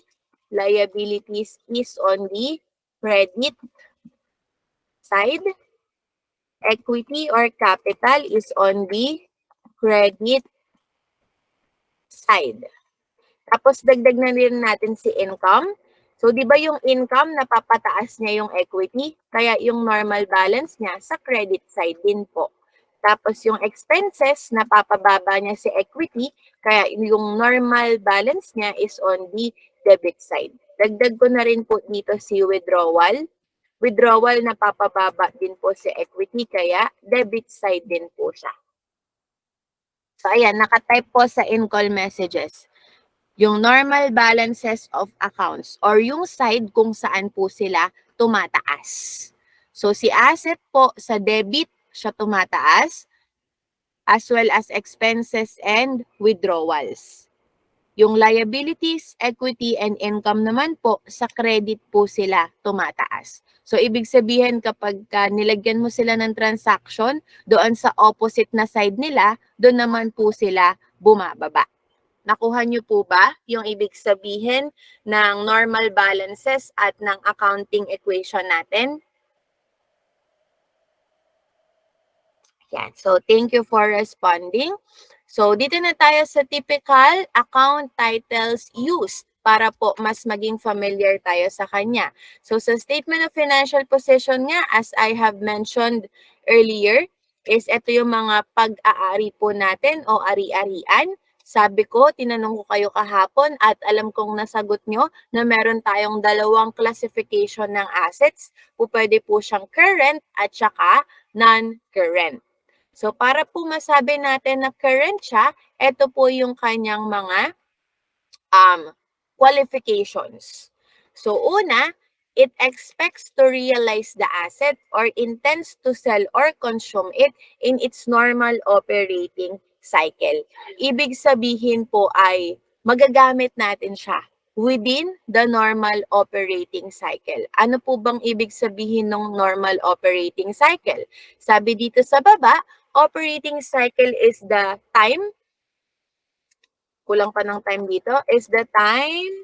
liabilities is on the credit side, equity or capital is on the credit side. Tapos dagdag na rin natin si income. So, di ba yung income, napapataas niya yung equity, kaya yung normal balance niya sa credit side din po. Tapos yung expenses, napapababa niya si equity, kaya yung normal balance niya is on the debit side. Dagdag ko na rin po dito si withdrawal. Withdrawal, napapababa din po si equity, kaya debit side din po siya. So, ayan, nakatype po sa in-call messages yung normal balances of accounts or yung side kung saan po sila tumataas. So, si asset po sa debit, siya tumataas, as well as expenses and withdrawals. Yung liabilities, equity, and income naman po, sa credit po sila tumataas. So, ibig sabihin kapag nilagyan mo sila ng transaction, doon sa opposite na side nila, doon naman po sila bumababa. Nakuha niyo po ba yung ibig sabihin ng normal balances at ng accounting equation natin? Yan. So, thank you for responding. So, dito na tayo sa typical account titles used para po mas maging familiar tayo sa kanya. So, sa statement of financial position nga, as I have mentioned earlier, is ito yung mga pag-aari po natin o ari-arian. Sabi ko, tinanong ko kayo kahapon at alam kong nasagot nyo na meron tayong dalawang classification ng assets. Pwede po siyang current at saka non-current. So para po masabi natin na current siya, ito po yung kanyang mga qualifications. So una, it expects to realize the asset or intends to sell or consume it in its normal operating cycle. Ibig sabihin po ay magagamit natin siya within the normal operating cycle. Ano po bang ibig sabihin ng normal operating cycle? Sabi dito sa baba, operating cycle is the time, kulang pa ng time dito, is the time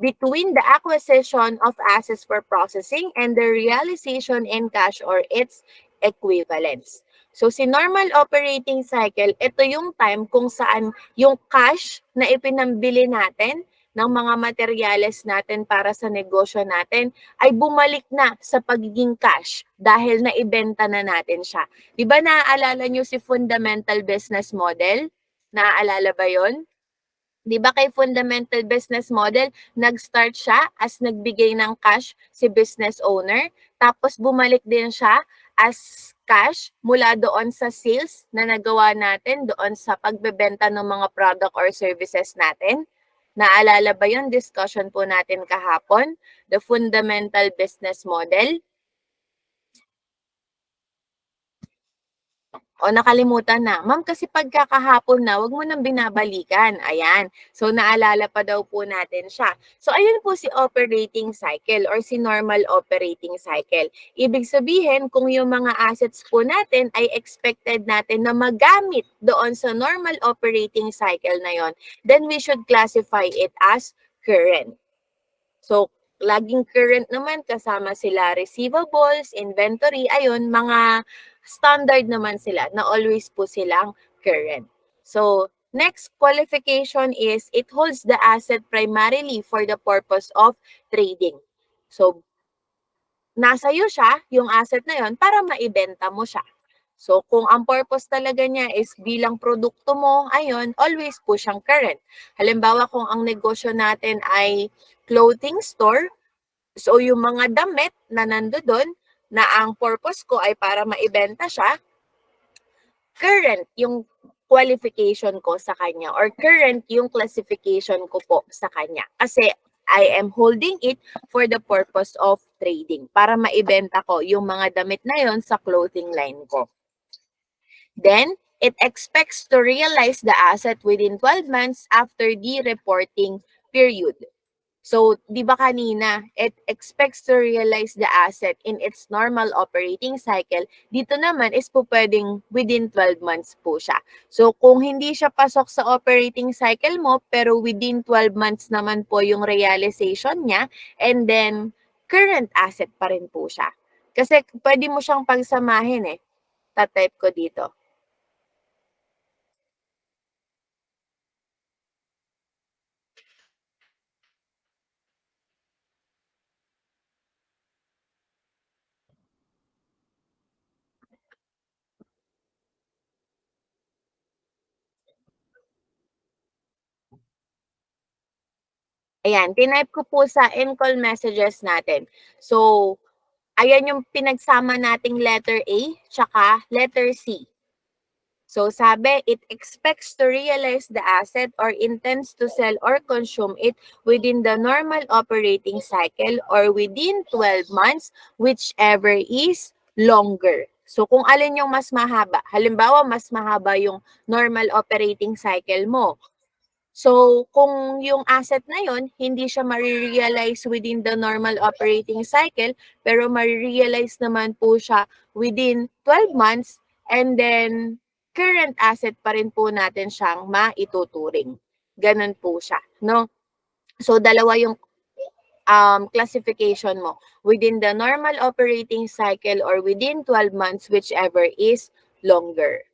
between the acquisition of assets for processing and the realization in cash or its equivalents. So, si normal operating cycle, ito yung time kung saan yung cash na ipinambili natin ng mga materyales natin para sa negosyo natin ay bumalik na sa pagiging cash dahil naibenta na natin siya. Di ba naaalala nyo si fundamental business model? Naaalala ba yon? Di ba kay fundamental business model, nag-start siya as nagbigay ng cash si business owner, tapos bumalik din siya as cash mula doon sa sales na nagawa natin doon sa pagbebenta ng mga product or services natin. Naalala ba yun? Discussion po natin kahapon, the fundamental business model. O nakalimutan na. Ma'am, kasi pagkakahapon na, wag mo nang binabalikan. Ayan. So, naalala pa daw po natin siya. So, ayun po si operating cycle or si normal operating cycle. Ibig sabihin, kung yung mga assets po natin ay expected natin na magamit doon sa normal operating cycle na yon, then we should classify it as current. So, laging current naman kasama sila receivables, inventory, ayun, mga standard naman sila na always po silang current. So, next qualification is it holds the asset primarily for the purpose of trading. So, nasa iyo siya, yung asset na yon, para maibenta mo siya. So, kung ang purpose talaga niya is bilang produkto mo, ayun, always po siyang current. Halimbawa, kung ang negosyo natin ay clothing store, so yung mga damit na nandoon na ang purpose ko ay para maibenta siya, current yung qualification ko sa kanya or current yung classification ko po sa kanya. Kasi I am holding it for the purpose of trading para maibenta ko yung mga damit na yon sa clothing line ko. Then, it expects to realize the asset within 12 months after the reporting period. So, di ba kanina, it expects to realize the asset in its normal operating cycle. Dito naman is po pwedeng within 12 months po siya. So, kung hindi siya pasok sa operating cycle mo, pero within 12 months naman po yung realization niya, and then current asset pa rin po siya. Kasi pwede mo siyang pagsamahin eh. Tatype ko dito. Ayan, tinype ko po sa in-call messages natin. So, ayan yung pinagsama nating letter A tsaka letter C. So sabi, it expects to realize the asset or intends to sell or consume it within the normal operating cycle or within 12 months, whichever is longer. So kung alin yung mas mahaba, halimbawa mas mahaba yung normal operating cycle mo, so, kung yung asset na yon hindi siya marirealize within the normal operating cycle, pero marirealize naman po siya within 12 months, and then current asset pa rin po natin siyang maituturing. Ganun po siya, no? So, dalawa yung classification mo. Within the normal operating cycle or within 12 months, whichever is longer.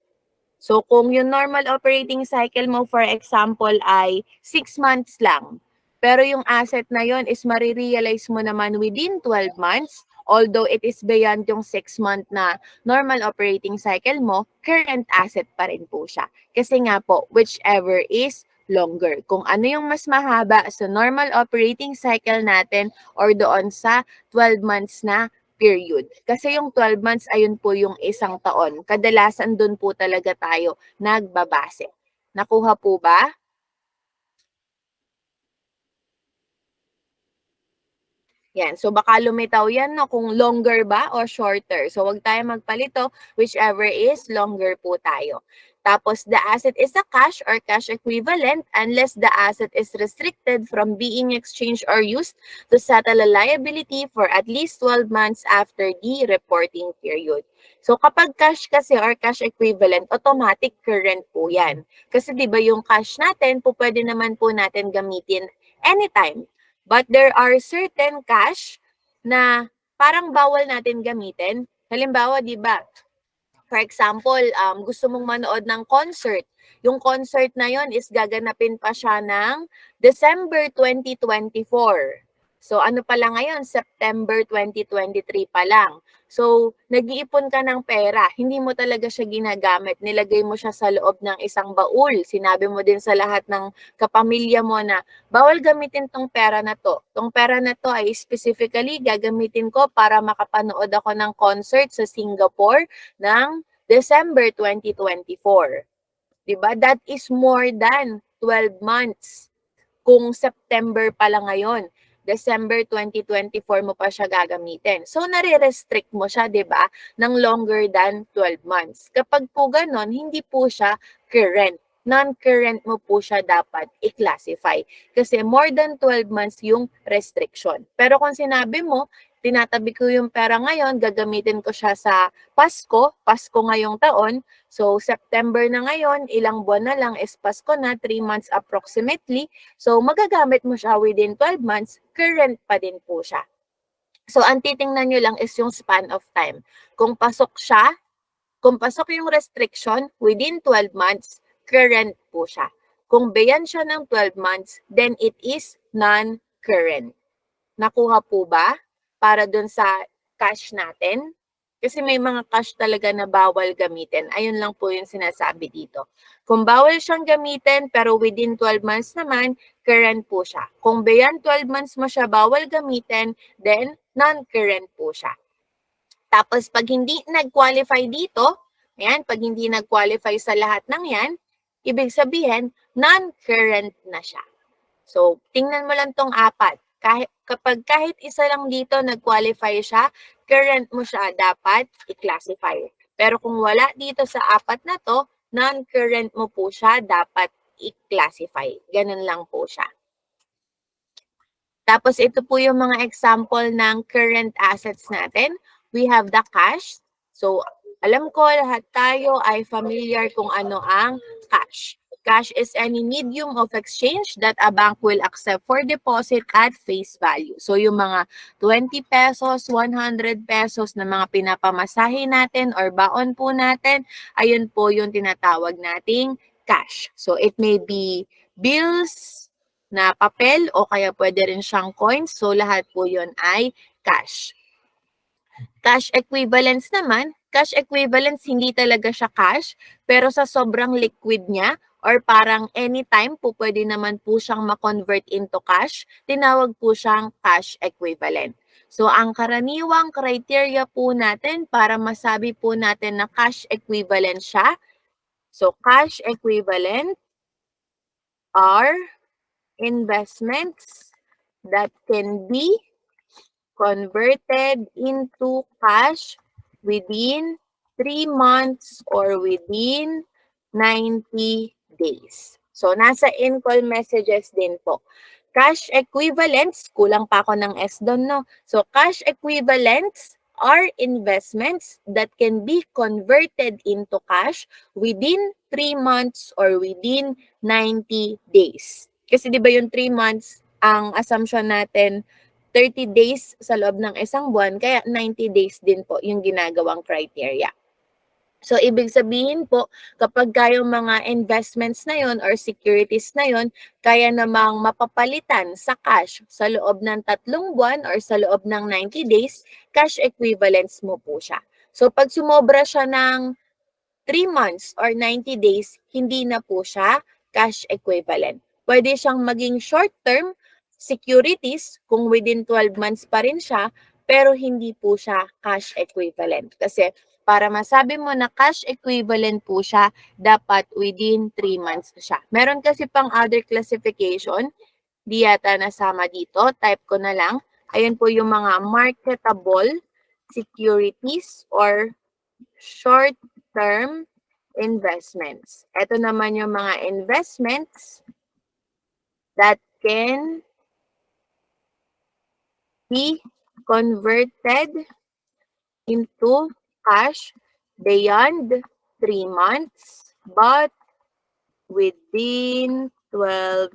So kung yung normal operating cycle mo, for example, ay 6 months lang, pero yung asset na yon is marirealize mo naman within 12 months, although it is beyond yung 6-month na normal operating cycle mo, current asset pa rin po siya. Kasi nga po, whichever is longer. Kung ano yung mas mahaba sa normal operating cycle natin or doon sa 12 months na period. Kasi yung 12 months, ayun po yung isang taon. Kadalasan doon po talaga tayo nagbabase. Nakuha po ba? Yan. So, baka lumitaw yan no, kung longer ba o shorter. So, wag tayo magpalito, whichever is longer po tayo. Tapos, the asset is a cash or cash equivalent unless the asset is restricted from being exchanged or used to settle a liability for at least 12 months after the reporting period. So, kapag cash kasi or cash equivalent, automatic current po yan. Kasi di ba yung cash natin, po pwede naman po natin gamitin anytime. But there are certain cash na parang bawal natin gamitin. Halimbawa, di ba, for example, gusto mong manood ng concert. Yung concert na yon is gaganapin pa siya ng December 2024. So ano pa lang ngayon, September 2023 pa lang. So nag-iipon ka ng pera, hindi mo talaga siya ginagamit. Nilagay mo siya sa loob ng isang baul. Sinabi mo din sa lahat ng kapamilya mo na bawal gamitin tong pera na to. Tong pera na to ay specifically gagamitin ko para makapanood ako ng concert sa Singapore ng December 2024. 'Di ba? That is more than 12 months. Kung September pa lang ngayon, December 2024 mo pa siya gagamitin. So, nare-restrict mo siya, di ba, ng longer than 12 months. Kapag po ganon, hindi po siya current. Non-current mo po siya dapat i-classify. Kasi more than 12 months yung restriction. Pero kung sinabi mo, tinatabi ko yung pera ngayon, gagamitin ko siya sa Pasko ngayong taon. So, September na ngayon, ilang buwan na lang is Pasko na, 3 months approximately. So, magagamit mo siya within 12 months, current pa din po siya. So, ang titingnan nyo lang is yung span of time. Kung pasok siya, kung pasok yung restriction within 12 months, current po siya. Kung beyond siya ng 12 months, then it is non-current. Nakuha po ba? Para dun sa cash natin? Kasi may mga cash talaga na bawal gamitin. Ayun lang po yung sinasabi dito. Kung bawal siyang gamitin pero within 12 months naman, current po siya. Kung beyond 12 months mo siya bawal gamitin, then non-current po siya. Tapos pag hindi nag-qualify dito, ayan, pag hindi nag-qualify sa lahat ng yan, ibig sabihin, non-current na siya. So, tingnan mo lang tong apat. Kahit isa lang dito nag-qualify siya, current mo siya dapat i-classify. Pero kung wala dito sa apat na to, non-current mo po siya dapat i-classify. Ganun lang po siya. Tapos ito po yung mga example ng current assets natin. We have the cash. So, alam ko lahat tayo ay familiar kung ano ang cash. Cash is any medium of exchange that a bank will accept for deposit at face value. So, yung mga 20 pesos, 100 pesos na mga pinapamasahe natin or baon po natin, ayun po yung tinatawag nating cash. So, it may be bills na papel o kaya pwede rin siyang coins. So, lahat po yun ay cash. Cash equivalents naman, cash equivalents hindi talaga siya cash, pero sa sobrang liquid niya or parang anytime po pwede naman po siyang ma-convert into cash, tinawag po siyang cash equivalent. So, ang karaniwang criteria po natin para masabi po natin na cash equivalent siya, so cash equivalent are investments that can be converted into cash within 3 months or within 90 days. So, nasa in-call messages din po. Cash equivalents, kulang pa ako ng S doon, no? So, cash equivalents are investments that can be converted into cash within 3 months or within 90 days. Kasi di ba yung 3 months, ang assumption natin, 30 days sa loob ng isang buwan, kaya 90 days din po yung ginagawang criteria. So, ibig sabihin po, kapag kayong mga investments na yon or securities na yon, kaya namang mapapalitan sa cash sa loob ng 3 buwan or sa loob ng 90 days, cash equivalents mo po siya. So, pag sumobra siya ng 3 months or 90 days, hindi na po siya cash equivalent. Pwede siyang maging short-term securities kung within 12 months pa rin siya, pero hindi po siya cash equivalent. Kasi para masabi mo na cash equivalent po siya, dapat within 3 months siya. Meron kasi pang other classification, di yata nasama dito, type ko na lang. Ayun po yung mga marketable securities or short-term investments. Ito naman yung mga investments that can be converted into cash beyond 3 months but within 12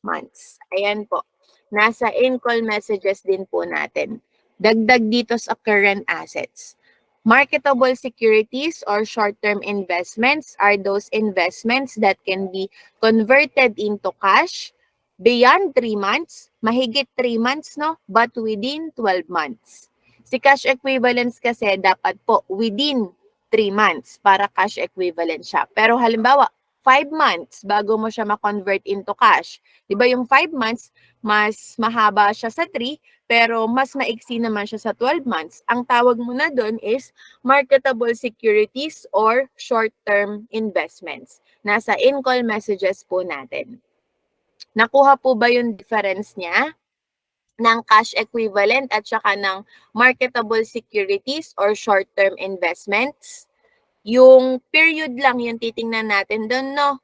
months. Ayan po. Nasa in-call messages din po natin. Dagdag dito sa current assets. Marketable securities or short-term investments are those investments that can be converted into cash beyond 3 months, mahigit 3 months, no? But within 12 months. Si cash equivalents kasi dapat po within 3 months para cash equivalent siya. Pero halimbawa, 5 months bago mo siya ma-convert into cash. Di ba yung 5 months, mas mahaba siya sa 3, pero mas maiksi naman siya sa 12 months. Ang tawag mo na doon is marketable securities or short-term investments. Nasa in-call messages po natin. Nakuha po ba yung difference niya ng cash equivalent at saka ng marketable securities or short-term investments? Yung period lang yung titingnan natin doon, no?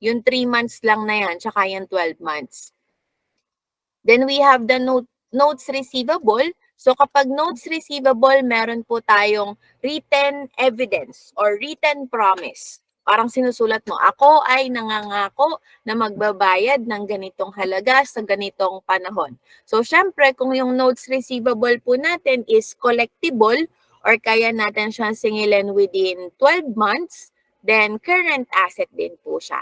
Yung 3 months lang na yan, tsaka yung 12 months. Then we have the notes receivable. So kapag notes receivable, meron po tayong written evidence or written promise. Parang sinusulat mo, ako ay nangangako na magbabayad ng ganitong halaga sa ganitong panahon. So syempre, kung yung notes receivable po natin is collectible or kaya natin siyang singilin within 12 months, then current asset din po siya.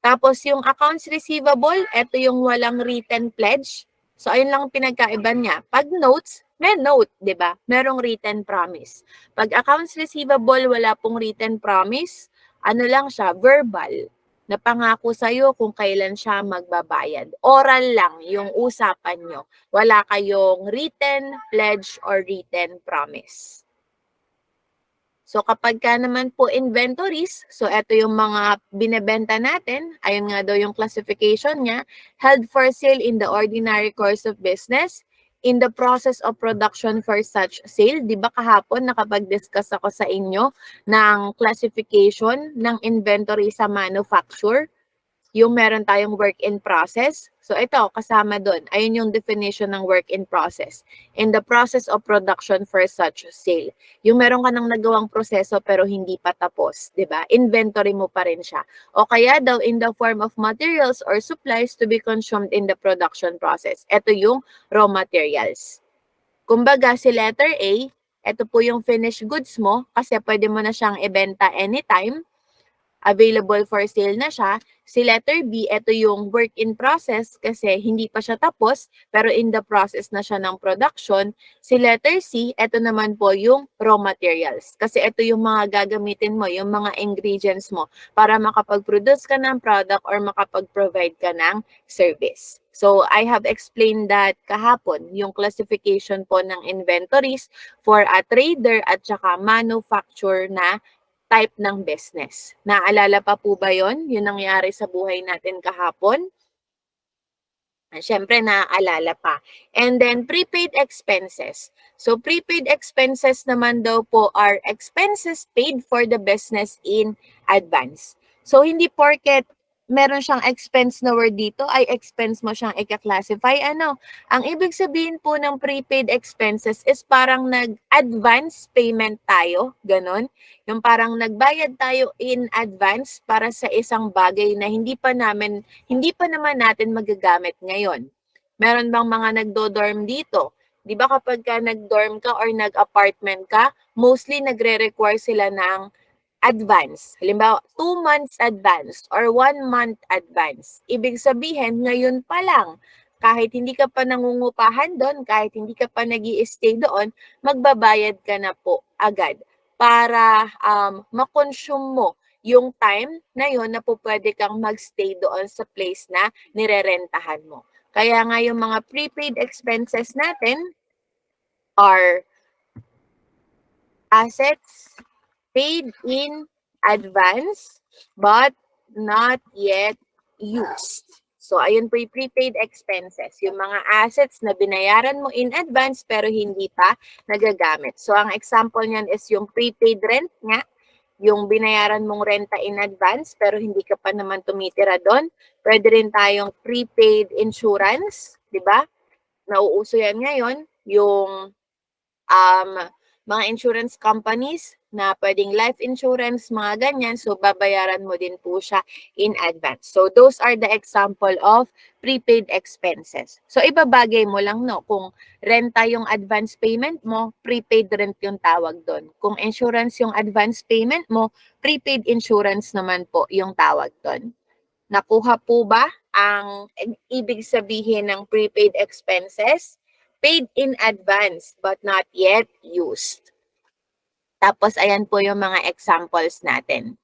Tapos yung accounts receivable, ito yung walang written pledge. So ayun lang pinagkaiba niya. Pag notes, may note, 'di ba? Merong written promise. Pag accounts receivable, wala pong written promise, ano lang siya, verbal. Napangako sa'yo kung kailan siya magbabayad. Oral lang yung usapan nyo. Wala kayong written pledge or written promise. So kapag ka naman po inventories, so ito yung mga binebenta natin, ayun nga daw yung classification niya, held for sale in the ordinary course of business, in the process of production for such sale. Di ba kahapon nakapag-discuss ako sa inyo ng classification ng inventory sa manufacture? Yung meron tayong work in process. So ito, kasama doon. Ayun yung definition ng work in process. In the process of production for such sale. Yung meron ka nang nagawang proseso pero hindi pa tapos, di ba? Inventory mo pa rin siya. O kaya daw in the form of materials or supplies to be consumed in the production process. Ito yung raw materials. Kumbaga, si letter A, ito po yung finished goods mo kasi pwede mo na siyang ibenta anytime, available for sale na siya. Si letter B, ito yung work in process kasi hindi pa siya tapos pero in the process na siya ng production. Si letter C, ito naman po yung raw materials kasi ito yung mga gagamitin mo, yung mga ingredients mo para makapag-produce ka ng product or makapag-provide ka ng service. So, I have explained that kahapon, yung classification po ng inventories for a trader at saka manufacturer na type ng business. Naalala pa po ba yon? Yung nangyari sa buhay natin kahapon? Siyempre, naaalala pa. And then, prepaid expenses. So, prepaid expenses naman daw po are expenses paid for the business in advance. So, hindi porket meron siyang expense na word dito, ay expense mo siyang i-classify. Ano? Ang ibig sabihin po ng prepaid expenses is parang nag-advance payment tayo, ganon. Yung parang nagbayad tayo in advance para sa isang bagay na hindi pa naman natin magagamit ngayon. Meron bang mga nagdo-dorm dito? Di ba kapag ka nag-dorm ka or nag-apartment ka, mostly nagre-require sila ng advance. Halimbawa, 2 months advance or 1 month advance. Ibig sabihin, ngayon pa lang, kahit hindi ka pa nangungupahan doon, kahit hindi ka pa nag-i-stay doon, magbabayad ka na po agad para makonsume mo yung time na yun na po pwede kang magstay doon sa place na nirerentahan mo. Kaya nga yung mga prepaid expenses natin are assets paid in advance but not yet used. So, ayun po yung prepaid expenses. Yung mga assets na binayaran mo in advance pero hindi pa nagagamit. So, ang example niyan is yung prepaid rent nga, yung binayaran mong renta in advance pero hindi ka pa naman tumitira doon. Pwede rin tayong prepaid insurance, di ba? Nauuso yan ngayon, yung mga insurance companies na pwedeng life insurance, mga ganyan. So, babayaran mo din po siya in advance. So, those are the example of prepaid expenses. So, ibabagay mo lang, no? Kung renta yung advance payment mo, prepaid rent yung tawag doon. Kung insurance yung advance payment mo, prepaid insurance naman po yung tawag doon. Nakuha po ba ang ibig sabihin ng prepaid expenses? Paid in advance but not yet used. Tapos, ayan po yung mga examples natin.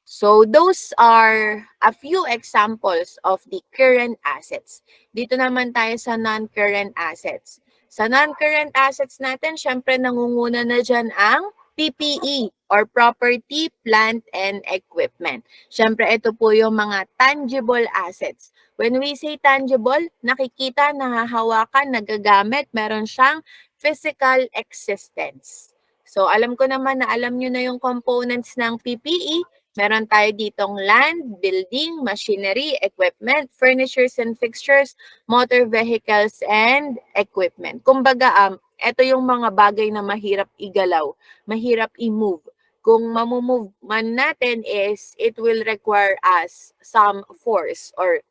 So, those are a few examples of the current assets. Dito naman tayo sa non-current assets. Sa non-current assets natin, syempre nangunguna na dyan ang PPE or property, plant, and equipment. Syempre, ito po yung mga tangible assets. When we say tangible, nakikita, nahahawakan, nagagamit, meron siyang physical existence. So, alam ko naman na alam nyo na yung components ng PPE. Meron tayo ditong land, building, machinery, equipment, furnitures and fixtures, motor vehicles, and equipment. Kumbaga, ito yung mga bagay na mahirap igalaw, mahirap i-move. Kung mamumove man natin is, it will require us some force or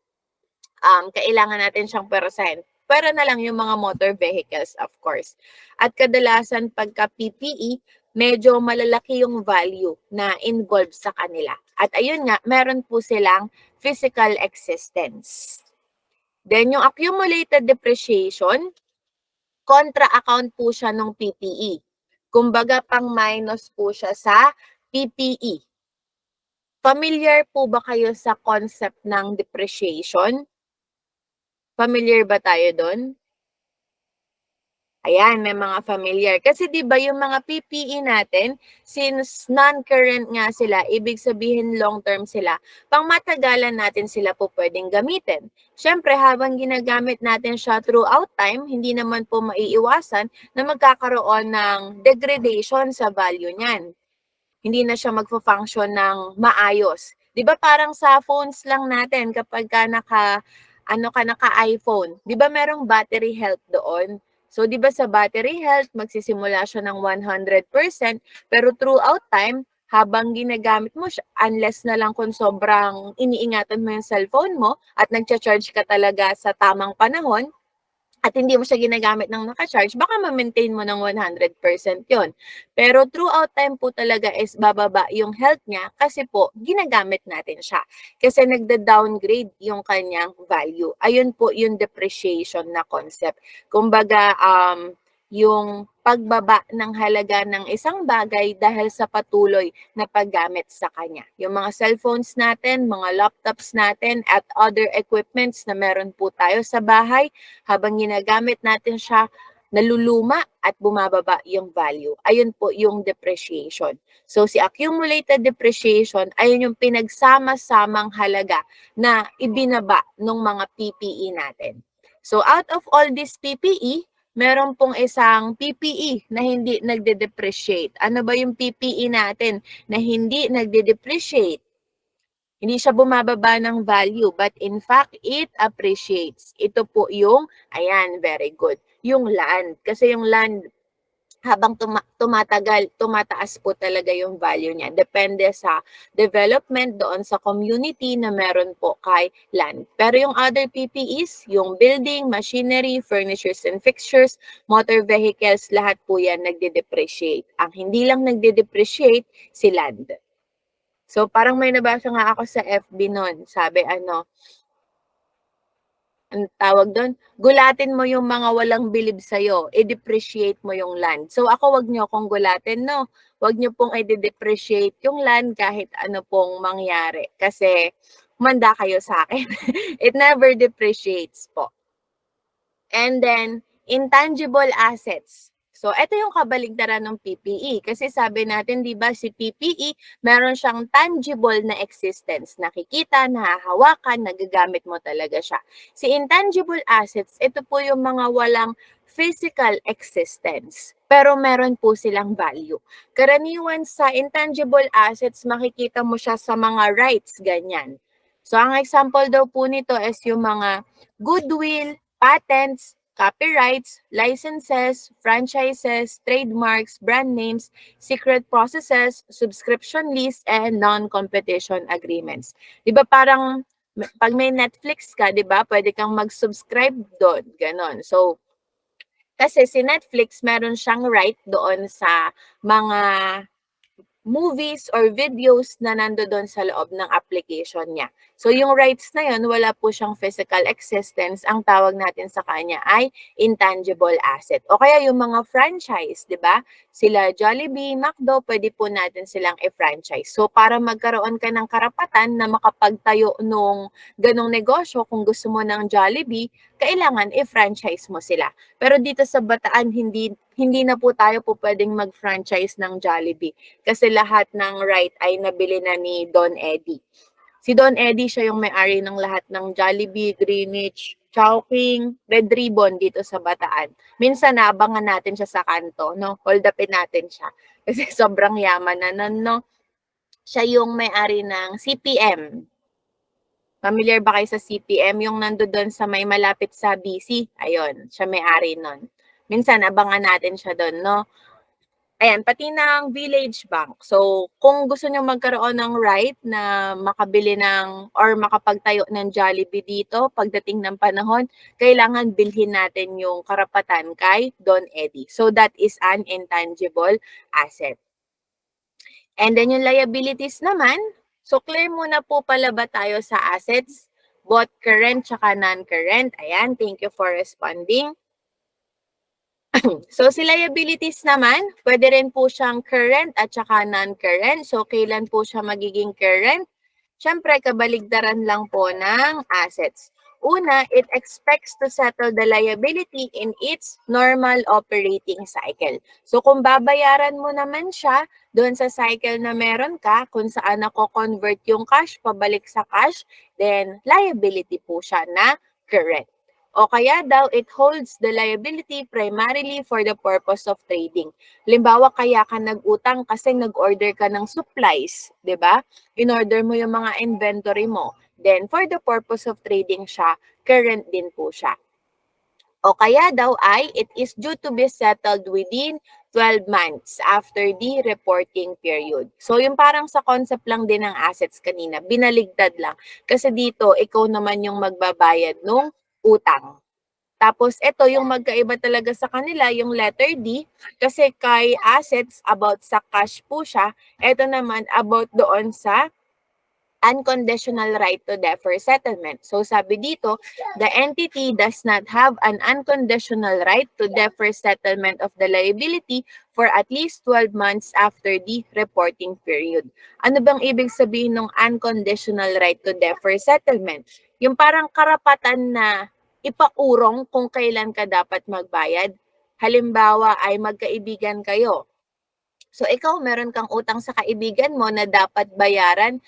kailangan natin siyang perusahin. Pero na lang yung mga motor vehicles, of course. At kadalasan pagka PPE, medyo malalaki yung value na involved sa kanila. At ayun nga, meron po silang physical existence. Then yung accumulated depreciation, contra account po siya ng PPE. Kumbaga pang minus po siya sa PPE. Familiar po ba kayo sa concept ng depreciation? Familiar ba tayo doon? Ayan, may mga familiar. Kasi 'di ba yung mga PPE natin, since non-current nga sila, ibig sabihin long-term sila, pangmatagalan natin sila po pwedeng gamitin. Siyempre, habang ginagamit natin siya throughout time, hindi naman po maiiwasan na magkakaroon ng degradation sa value niyan. Hindi na siya magfa-function ng maayos. 'Di ba parang sa phones lang natin kapag ka naka-iPhone, 'di ba merong battery health doon? So 'di ba sa battery health magsisimula siya ng 100% pero throughout time habang ginagamit mo siya, unless na lang kung sobrang iniingatan mo yung cellphone mo at nagcha-charge ka talaga sa tamang panahon, at hindi mo siya ginagamit ng naka-charge, baka ma-maintain mo ng 100% yon. Pero throughout time po talaga is bababa yung health niya kasi po ginagamit natin siya. Kasi nagda-downgrade yung kanyang value. Ayun po yung depreciation na concept. Kumbaga, yung pagbaba ng halaga ng isang bagay dahil sa patuloy na paggamit sa kanya. Yung mga cellphones natin, mga laptops natin, at other equipments na meron po tayo sa bahay, habang ginagamit natin siya, naluluma at bumababa yung value. Ayun po yung depreciation. So si accumulated depreciation, ayun yung pinagsama-samang halaga na ibinaba ng mga PPE natin. So out of all this PPE, meron pong isang PPE na hindi nagde-depreciate. Ano ba yung PPE natin na hindi nagde-depreciate? Hindi siya bumababa ng value, but in fact, it appreciates. Ito po yung, ayan, very good, yung land. Kasi yung land, habang tumatagal, tumataas po talaga yung value niya. Depende sa development doon sa community na meron po kay land. Pero yung other PPEs, yung building, machinery, furnitures and fixtures, motor vehicles, lahat po yan nagde-depreciate. Ang hindi lang nagde-depreciate, si land. So parang may nabasa nga ako sa FB noon. Sabi ang tawag doon, gulatin mo yung mga walang bilib sa'yo, i-depreciate mo yung land. So ako, wag niyo akong gulatin, no? Wag niyo pong i-depreciate yung land kahit ano pong mangyari. Kasi manda kayo sa akin. It never depreciates po. And then, intangible assets. So, ito yung kabaligtaran ng PPE. Kasi sabi natin, di ba, si PPE, meron siyang tangible na existence. Nakikita, nahahawakan, nagagamit mo talaga siya. Si intangible assets, ito po yung mga walang physical existence. Pero meron po silang value. Karaniwan sa intangible assets, makikita mo siya sa mga rights, ganyan. So, ang example daw po nito is yung mga goodwill, patents, copyrights, licenses, franchises, trademarks, brand names, secret processes, subscription lists, and non-competition agreements. Di ba parang pag may Netflix ka, di ba, pwede kang mag-subscribe doon, ganon. So, kasi si Netflix, meron siyang right doon sa mga movies or videos na nandoon sa loob ng application niya. So yung rights na yun, wala po siyang physical existence. Ang tawag natin sa kanya ay intangible asset. O kaya yung mga franchise, di ba? Sila Jollibee, McDo, pwede po natin silang i-franchise. So para magkaroon ka ng karapatan na makapagtayo nung ganong negosyo, kung gusto mo ng Jollibee, kailangan i-franchise mo sila. Pero dito sa Bataan, hindi na po tayo po pwedeng mag-franchise ng Jollibee kasi lahat ng right ay nabili na ni Don Eddie. Si Don Eddie, siya yung may-ari ng lahat ng Jollibee, Greenwich, Chowking, Red Ribbon dito sa Bataan. Minsan naabangan natin siya sa kanto, no? Hold upin natin siya. Kasi sobrang yaman na nun, no? Siya yung may-ari ng CPM. Familiar ba kayo sa CPM? Yung nandoon sa may malapit sa BC. Ayun, siya may-ari nun. Minsan, abangan natin siya doon, no? Ayan, pati ng Village Bank. So, kung gusto niyo magkaroon ng right na makabili ng or makapagtayo ng Jollibee dito pagdating ng panahon, kailangan bilhin natin yung karapatan kay Don Eddie. So, that is an intangible asset. And then yung liabilities naman, so clear muna po pala ba tayo sa assets? Both current tsaka non-current. Ayan, thank you for responding. So, si liabilities naman, pwede rin po siyang current at saka non-current. So, kailan po siya magiging current? Siyempre, kabaligtaran lang po ng assets. Una, it expects to settle the liability in its normal operating cycle. So kung babayaran mo naman siya doon sa cycle na meron ka, kung saan nako-convert yung cash pabalik sa cash, then liability po siya na current. O kaya daw, it holds the liability primarily for the purpose of trading. Halimbawa, kaya ka nag-utang kasi nag-order ka ng supplies, di ba? In-order mo yung mga inventory mo. Then, for the purpose of trading siya, current din po siya. O kaya daw ay, it is due to be settled within 12 months after the reporting period. So, yung parang sa concept lang din ng assets kanina, binaligtad lang. Kasi dito, ikaw naman yung magbabayad nung utang. Tapos, ito yung magkaiba talaga sa kanila, yung letter D, kasi kay assets, about sa cash po siya. Ito naman, about doon sa unconditional right to defer settlement. So sabi dito, the entity does not have an unconditional right to defer settlement of the liability for at least 12 months after the reporting period. Ano bang ibig sabihin ng unconditional right to defer settlement? Yung parang karapatan na ipaurong kung kailan ka dapat magbayad. Halimbawa ay magkaibigan kayo. So ikaw meron kang utang sa kaibigan mo na dapat bayaran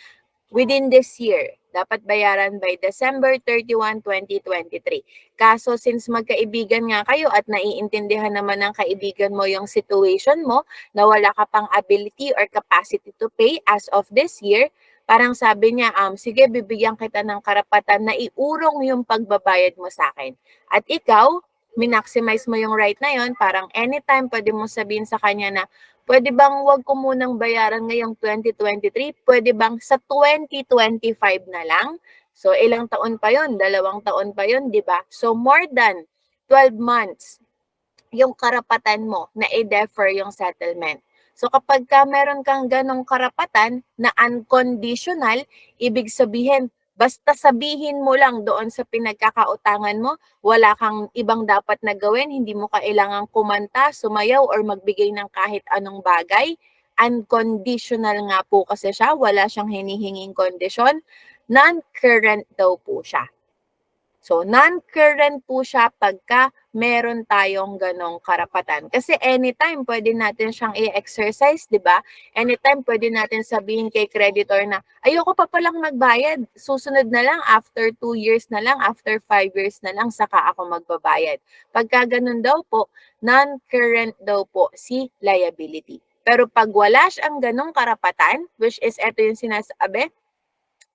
within this year. Dapat bayaran by December 31, 2023. Kaso since magkaibigan nga kayo at naiintindihan naman ng kaibigan mo yung situation mo na wala ka pang ability or capacity to pay as of this year, parang sabi niya, sige, bibigyan kita ng karapatan na iurong yung pagbabayad mo sa akin. At ikaw, minaximize mo yung right na yon, parang anytime pwede mo sabihin sa kanya na, pwede bang wag ko munang bayaran ngayong 2023? Pwede bang sa 2025 na lang? So, ilang taon pa yon? 2 taon pa yon, di ba? So, more than 12 months yung karapatan mo na i-defer yung settlement. So, kapag ka meron kang ganong karapatan na unconditional, ibig sabihin, basta sabihin mo lang doon sa pinagkakautangan mo, wala kang ibang dapat na gawin, hindi mo kailangang kumanta, sumayaw, or magbigay ng kahit anong bagay. Unconditional nga po kasi siya, wala siyang hinihinging kondisyon. Non-current daw po siya. So, non-current po siya pagka meron tayong ganong karapatan. Kasi anytime pwede natin siyang i-exercise, di ba? Anytime pwede natin sabihin kay creditor na, ayoko pa palang magbayad. Susunod na lang, after 2 years na lang, after 5 years na lang, saka ako magbabayad. Pagka ganun daw po, non-current daw po si liability. Pero pag wala siyang ganong karapatan, which is ito yung sinasabi,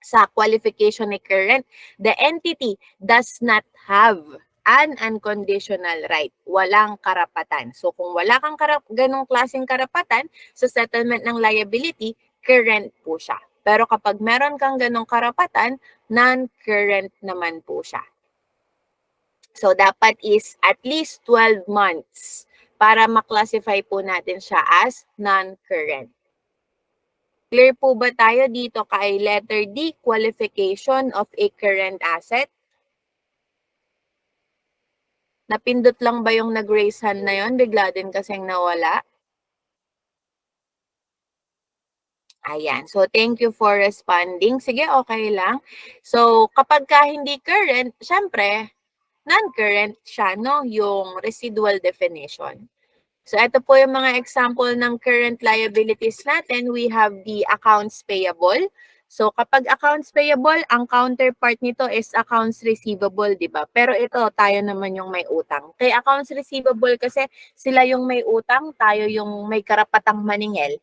sa qualification ni current, the entity does not have an unconditional right. Walang karapatan. So kung wala kang ganong klaseng karapatan sa settlement ng liability, current po siya. Pero kapag meron kang ganong karapatan, non-current naman po siya. So dapat is at least 12 months para maklasify po natin siya as non-current. Clear po ba tayo dito kay letter D, qualification of a current asset? Napindot lang ba yung nag-raise hand na yon? Bigla din kasing nawala. Ayan. So, thank you for responding. Sige, okay lang. So, kapag ka hindi current, syempre, non-current siya, no? Yung residual definition. So, ito po yung mga example ng current liabilities natin. We have the accounts payable. So, kapag accounts payable, ang counterpart nito is accounts receivable, di ba? Pero ito, tayo naman yung may utang. Kay accounts receivable kasi sila yung may utang, tayo yung may karapatang maningil.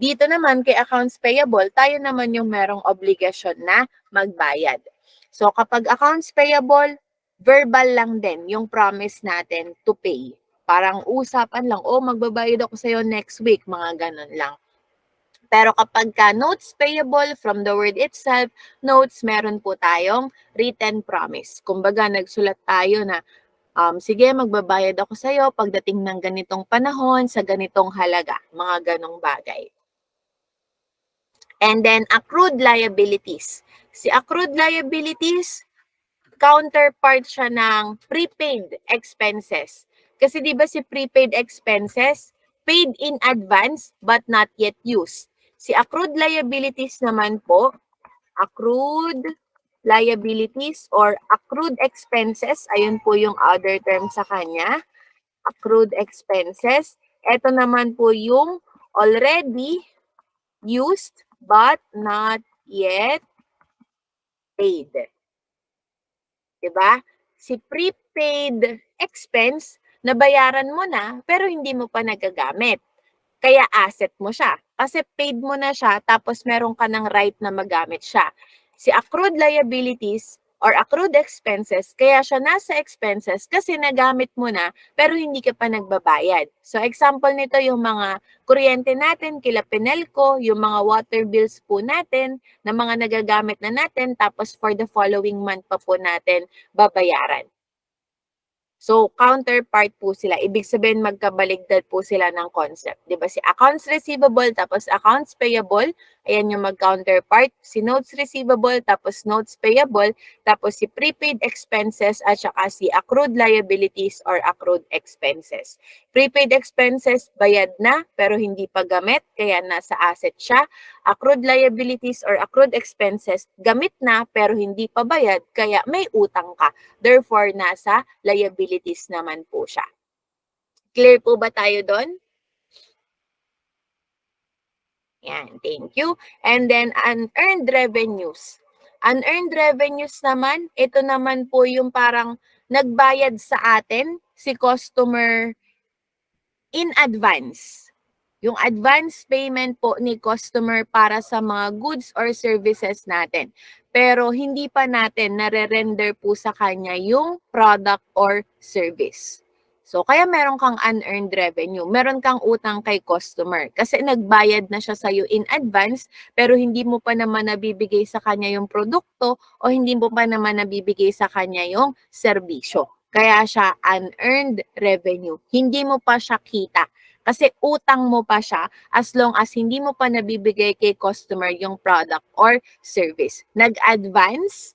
Dito naman, kay accounts payable, tayo naman yung merong obligasyon na magbayad. So, kapag accounts payable, verbal lang din yung promise natin to pay. Parang usapan lang, oh, magbabayad ako sa'yo next week, mga ganun lang. Pero kapag ka notes payable, from the word itself, notes, meron po tayong written promise. Kumbaga, nagsulat tayo na, sige, magbabayad ako sa'yo pagdating ng ganitong panahon, sa ganitong halaga, mga ganong bagay. And then, accrued liabilities. Si accrued liabilities, counterpart siya ng prepaid expenses. Kasi di ba si prepaid expenses, paid in advance but not yet used. Si accrued liabilities naman po, accrued liabilities or accrued expenses. Ayun po yung other term sa kanya. Accrued expenses. Ito naman po yung already used but not yet paid. Diba? Si prepaid expense, nabayaran mo na pero hindi mo pa nagagamit. Kaya asset mo siya. Kasi paid mo na siya tapos meron ka ng right na magamit siya. Si accrued liabilities or accrued expenses, kaya siya nasa expenses kasi nagamit mo na pero hindi ka pa nagbabayad. So example nito yung mga kuryente natin, kila Pinelco, yung mga water bills po natin na mga nagagamit na natin tapos for the following month pa po natin babayaran. So, counterpart po sila. Ibig sabihin, magkabaligtad po sila ng concept. Di ba? Si accounts receivable tapos accounts payable, ayan yung mag-counterpart. Si notes receivable tapos notes payable, tapos si prepaid expenses at saka si accrued liabilities or accrued expenses. Prepaid expenses, bayad na pero hindi pa gamit, kaya nasa asset siya. Accrued liabilities or accrued expenses, gamit na pero hindi pa bayad, kaya may utang ka. Therefore, nasa liabilities naman po siya. Clear po ba tayo doon? Yan, thank you. And then, unearned revenues. Unearned revenues naman, ito naman po yung parang nagbayad sa atin si customer in advance. Yung advance payment po ni customer para sa mga goods or services natin. Pero hindi pa natin nare-render po sa kanya yung product or service. So, kaya meron kang unearned revenue. Meron kang utang kay customer. Kasi nagbayad na siya sa'yo in advance, pero hindi mo pa naman nabibigay sa kanya yung produkto o hindi mo pa naman nabibigay sa kanya yung serbisyo. Kaya siya unearned revenue. Hindi mo pa siya kita. Kasi utang mo pa siya as long as hindi mo pa nabibigay kay customer yung product or service. Nag-advance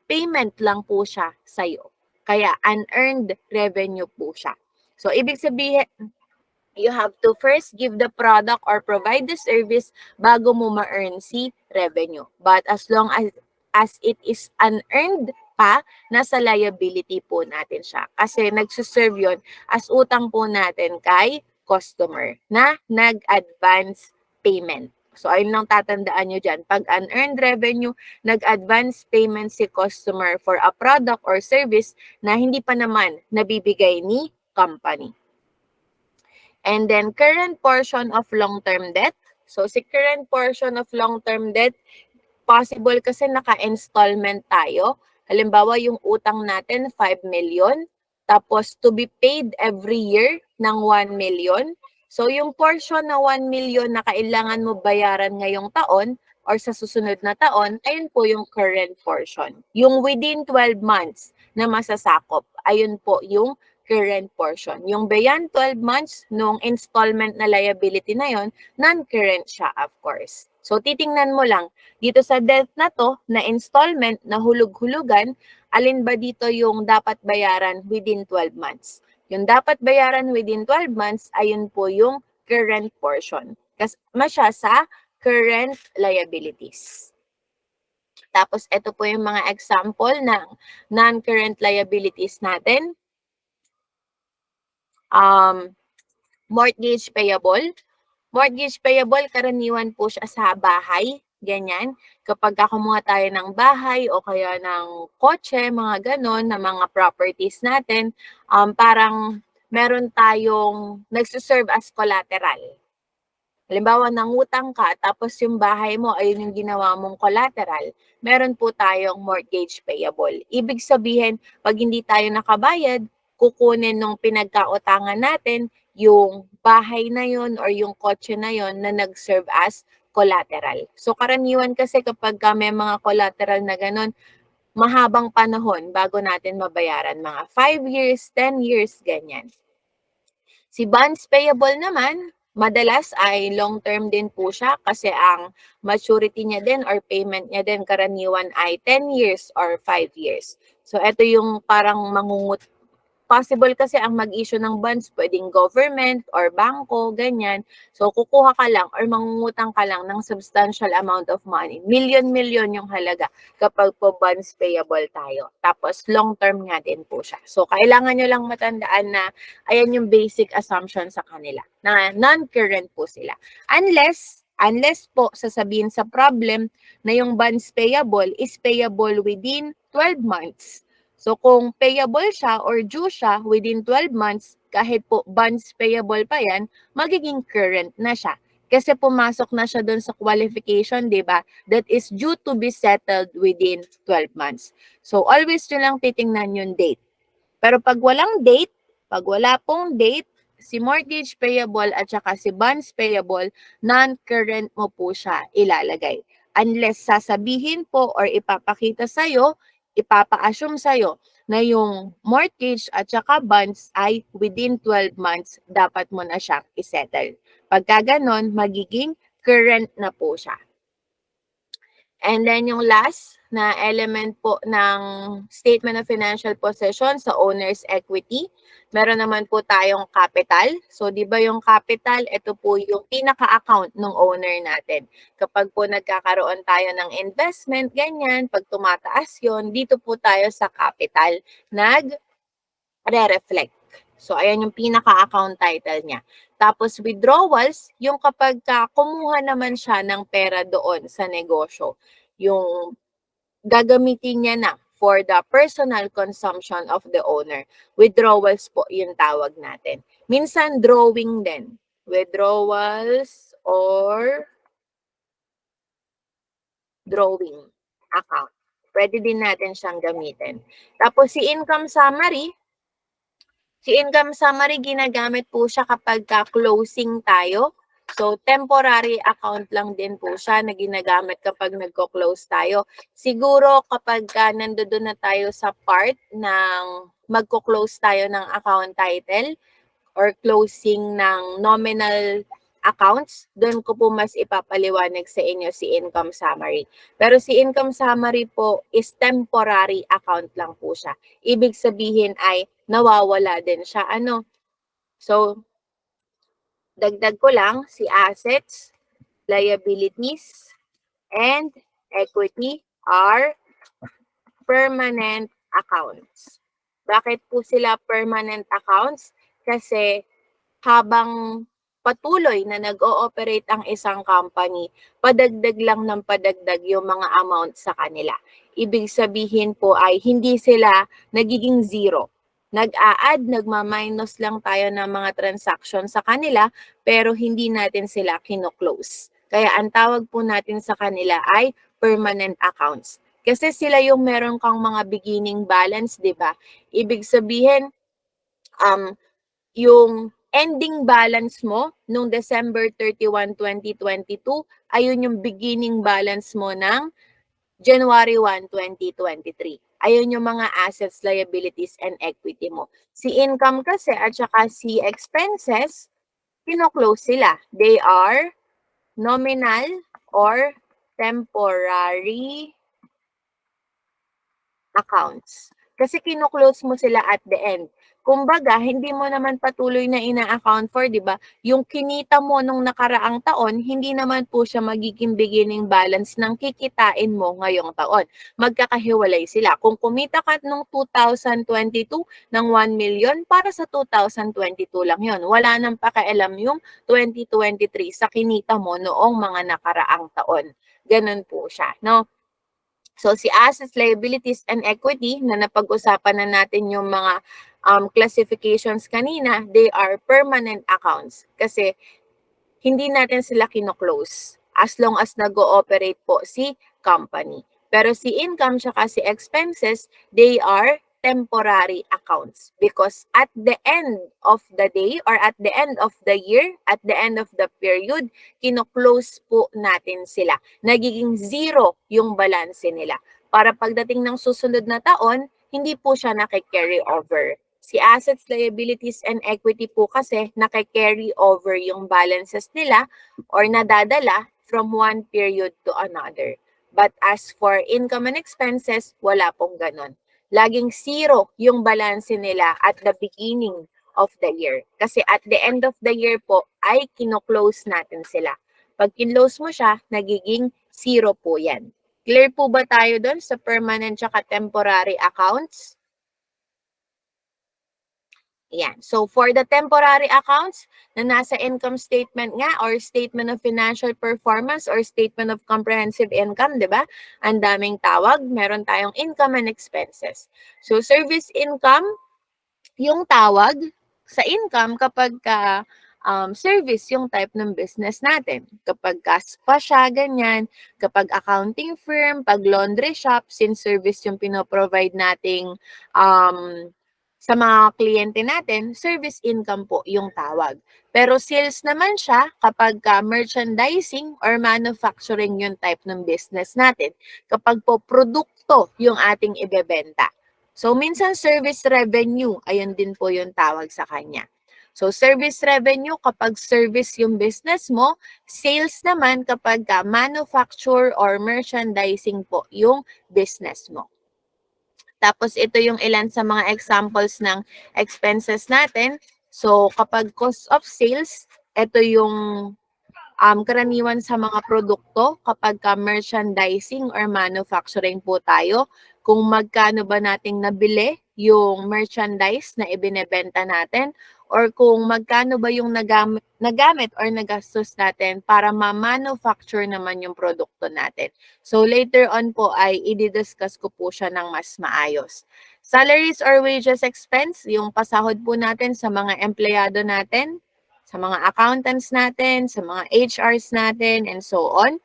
payment lang po siya sa'yo. Kaya unearned revenue po siya. So, ibig sabihin, you have to first give the product or provide the service bago mo ma-earn si revenue. But as long as it is unearned pa, nasa liability po natin siya. Kasi nagsuserve yun as utang po natin kay customer na nag-advance payment. So, ayun lang tatandaan nyo dyan. Pag unearned revenue, nag-advance payment si customer for a product or service na hindi pa naman nabibigay ni company. And then, current portion of long-term debt. So, si current portion of long-term debt, possible kasi naka-installment tayo. Halimbawa, yung utang natin, 5 million. Tapos, to be paid every year ng 1 million. So, yung portion na 1 million na kailangan mo bayaran ngayong taon or sa susunod na taon, ayun po yung current portion. Yung within 12 months na masasakop, ayun po yung current portion. Yung beyond 12 months, nung installment na liability na yon, non-current siya, of course. So, titingnan mo lang, dito sa debt na to, na installment, na hulug-hulugan, alin ba dito yung dapat bayaran within 12 months? Yung dapat bayaran within 12 months, ayun po yung current portion. Kasama siya sa current liabilities. Tapos, ito po yung mga example ng non-current liabilities natin. Mortgage payable. Mortgage payable, karaniwan po siya sa bahay. Ganyan. Kapag kumuha tayo ng bahay o kaya ng kotse, mga ganon, na mga properties natin, parang meron tayong nagsiserve as collateral. Halimbawa, nangutang ka, tapos yung bahay mo, ayun yung ginawa mong collateral, meron po tayong mortgage payable. Ibig sabihin, pag hindi tayo nakabayad, kukunin nung pinagkautangan natin yung bahay na yun or yung kotse na yun na nag-serve as collateral. So, karaniwan kasi kapag may mga collateral na ganun, mahabang panahon bago natin mabayaran. Mga 5 years, 10 years, ganyan. Si bonds payable naman, madalas ay long-term din po siya kasi ang maturity niya din or payment niya din karaniwan ay 10 years or 5 years. So, ito yung parang possible kasi ang mag-issue ng bonds, pwedeng government or bangko, ganyan. So, kukuha ka lang or mangungutang ka lang ng substantial amount of money. Million-million yung halaga kapag po bonds payable tayo. Tapos, long-term nga din po siya. So, kailangan nyo lang matandaan na ayan yung basic assumption sa kanila, na non-current po sila. Unless po sasabihin sa problem na yung bonds payable is payable within 12 months. So kung payable siya or due siya within 12 months, kahit po bonds payable pa yan, magiging current na siya. Kasi pumasok na siya doon sa qualification, di ba? That is due to be settled within 12 months. So always nyo lang titingnan yung date. Pero pag wala pong date, si mortgage payable at saka si bonds payable, non-current mo po siya ilalagay. Unless sasabihin po or ipapakita sa'yo, ipapa-assume sa'yo na yung mortgage at saka bonds ay within 12 months, dapat mo na siyang isettle. Pagka ganon, magiging current na po siya. And then yung last na element po ng statement of financial possession sa owner's equity, meron naman po tayong capital. So, di ba yung capital, ito po yung pinaka-account ng owner natin. Kapag po nagkakaroon tayo ng investment, ganyan, pag tumataas yon, dito po tayo sa capital, nag-re-reflect. So, ayan yung pinaka-account title niya. Tapos, withdrawals, yung kapag kumuha naman siya ng pera doon sa negosyo, yung gagamitin niya na for the personal consumption of the owner. Withdrawals po yung tawag natin. Minsan, drawing din. Withdrawals or drawing account. Pwede din natin siyang gamitin. Tapos, si income summary, ginagamit po siya kapag closing tayo. So, temporary account lang din po siya na ginagamit kapag nagko-close tayo. Siguro kapag nandoon na tayo sa part ng magko-close tayo ng account title or closing ng nominal accounts, doon ko po mas ipapaliwanag sa inyo si income summary. Pero si income summary po is temporary account lang po siya. Ibig sabihin ay nawawala din siya. So, dagdag ko lang, si assets, liabilities, and equity are permanent accounts. Bakit po sila permanent accounts? Kasi habang patuloy na nag-ooperate ang isang company, padagdag lang ng padagdag yung mga amount sa kanila. Ibig sabihin po ay hindi sila nagiging zero. Nag-a-add, nagma-minus lang tayo ng mga transaction sa kanila, pero hindi natin sila kino-close. Kaya ang tawag po natin sa kanila ay permanent accounts. Kasi sila yung meron kang mga beginning balance, di ba? Ibig sabihin, yung ending balance mo nung December 31, 2022, ayun yung beginning balance mo ng January 1, 2023. Ayun yung mga assets, liabilities, and equity mo. Si income kasi at saka si expenses, kino-close sila. They are nominal or temporary accounts. Kasi kino-close mo sila at the end. Kumbaga, hindi mo naman patuloy na ina-account for, di ba? Yung kinita mo nung nakaraang taon, hindi naman po siya magiging beginning balance ng kikitain mo ngayong taon. Magkakahiwalay sila. Kung kumita ka nung 2022 ng 1 million, para sa 2022 lang yon. Wala nang pakialam yung 2023 sa kinita mo noong mga nakaraang taon. Ganun po siya, no? So, si assets, liabilities, and equity na napag-usapan na natin yung mga classifications kanina, they are permanent accounts kasi hindi natin sila kino-close as long as nag-ooperate po si company. Pero si income tsaka si expenses, they are temporary accounts because at the end of the day or at the end of the year, at the end of the period, kino-close po natin sila. Nagiging zero yung balance nila. Para pagdating ng susunod na taon, hindi po siya naki-carry over. Si assets, liabilities, and equity po kasi naki-carry over yung balances nila or nadadala from one period to another. But as for income and expenses, wala pong ganon. laging zero yung balance nila at the beginning of the year. Kasi at the end of the year po ay kino-close natin sila. Pag kinlose mo siya, nagiging zero po yan. Clear po ba tayo doon sa permanent tsaka temporary accounts? Yan. So, for the temporary accounts na nasa income statement nga or statement of financial performance or statement of comprehensive income, di ba? Ang daming tawag. Meron tayong income and expenses. So, service income, yung tawag sa income kapag service yung type ng business natin. Kapag spa siya, ganyan. Kapag accounting firm, pag laundry shop, since service yung pinoprovide nating sa mga kliyente natin, service income po yung tawag. Pero sales naman siya kapag merchandising or manufacturing yung type ng business natin. Kapag po produkto yung ating ibebenta. So, minsan service revenue, ayun din po yung tawag sa kanya. So, service revenue kapag service yung business mo, sales naman kapag manufacture or merchandising po yung business mo. Tapos, ito yung ilan sa mga examples ng expenses natin. So, kapag cost of sales, ito yung karaniwan sa mga produkto kapag merchandising or manufacturing po tayo. Kung magkano ba nating nabili yung merchandise na ibinebenta natin or kung magkano ba yung nagamit or nagastos natin para ma-manufacture naman yung produkto natin. So later on po ay i-discuss ko po siya ng mas maayos. Salaries or wages expense, yung pasahod po natin sa mga empleyado natin, sa mga accountants natin, sa mga HRs natin, and so on.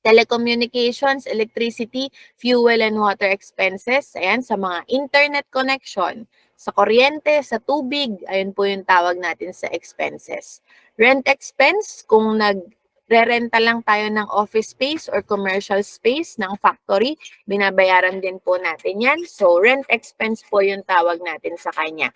Telecommunications, electricity, fuel and water expenses, ayan, sa mga internet connection, sa kuryente, sa tubig, ayun po yung tawag natin sa expenses. Rent expense, kung nagre-renta lang tayo ng office space or commercial space ng factory, binabayaran din po natin yan. So, rent expense po yung tawag natin sa kanya.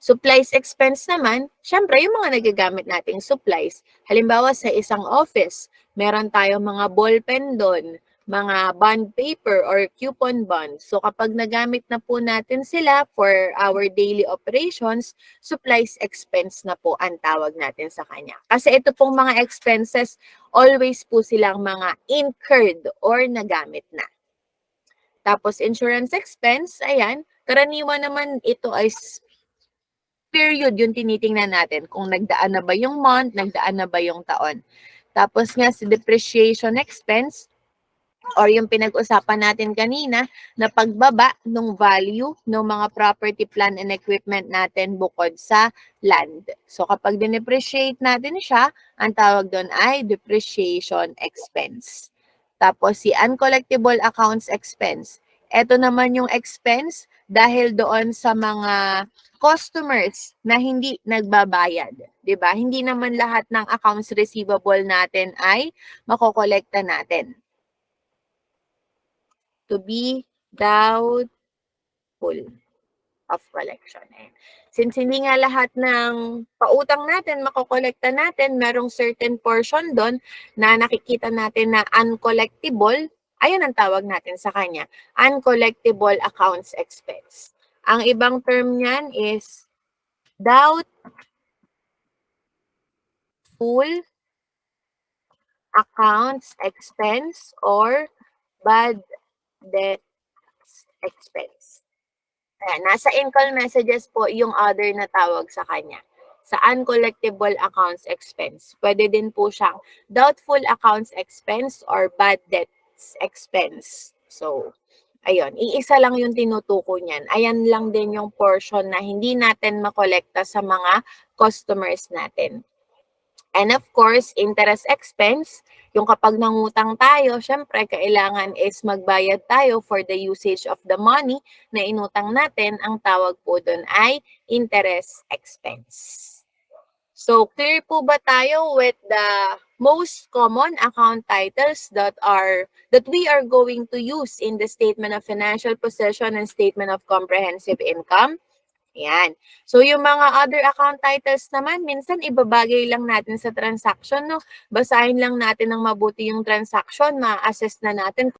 Supplies expense naman, syempre yung mga nagagamit nating supplies. Halimbawa sa isang office, meron tayong mga ballpen doon, mga bond paper or coupon bonds. So kapag nagamit na po natin sila for our daily operations, supplies expense na po ang tawag natin sa kanya. Kasi ito pong mga expenses, always po silang mga incurred or nagamit na. Tapos insurance expense, ayan, karaniwan naman ito ay period yung tinitingnan natin kung nagdaan na ba yung month, nagdaan na ba yung taon. Tapos nga si depreciation expense or yung pinag-usapan natin kanina na pagbaba ng value ng mga property, plant, and equipment natin bukod sa land. So kapag dinepreciate natin siya, ang tawag doon ay depreciation expense. Tapos si uncollectible accounts expense. Ito naman yung expense dahil doon sa mga customers na hindi nagbabayad, 'di ba? Hindi naman lahat ng accounts receivable natin ay makokolekta natin. To be doubtful of collection. Since hindi nga lahat ng pautang natin, makokolekta natin, merong certain portion doon na nakikita natin na uncollectible, ayun ang tawag natin sa kanya, uncollectible accounts expense. Ang ibang term niyan is doubtful accounts expense or bad debt expense. Ayan, nasa in-call messages po yung other na tawag sa kanya. Sa uncollectible accounts expense. Pwede din po siyang doubtful accounts expense or bad debts expense. So, ayun, iisa lang yung tinutuko niyan. Ayan lang din yung portion na hindi natin makolekta sa mga customers natin. And of course, interest expense, yung kapag nangutang tayo, syempre kailangan is magbayad tayo for the usage of the money na inutang natin. Ang tawag po doon ay interest expense. So, clear po ba tayo with the most common account titles that we are going to use in the statement of financial position and statement of comprehensive income? Yan. So, yung mga other account titles naman, minsan ibabagay lang natin sa transaction, no? Basahin lang natin ng mabuti yung transaction, ma-assess na natin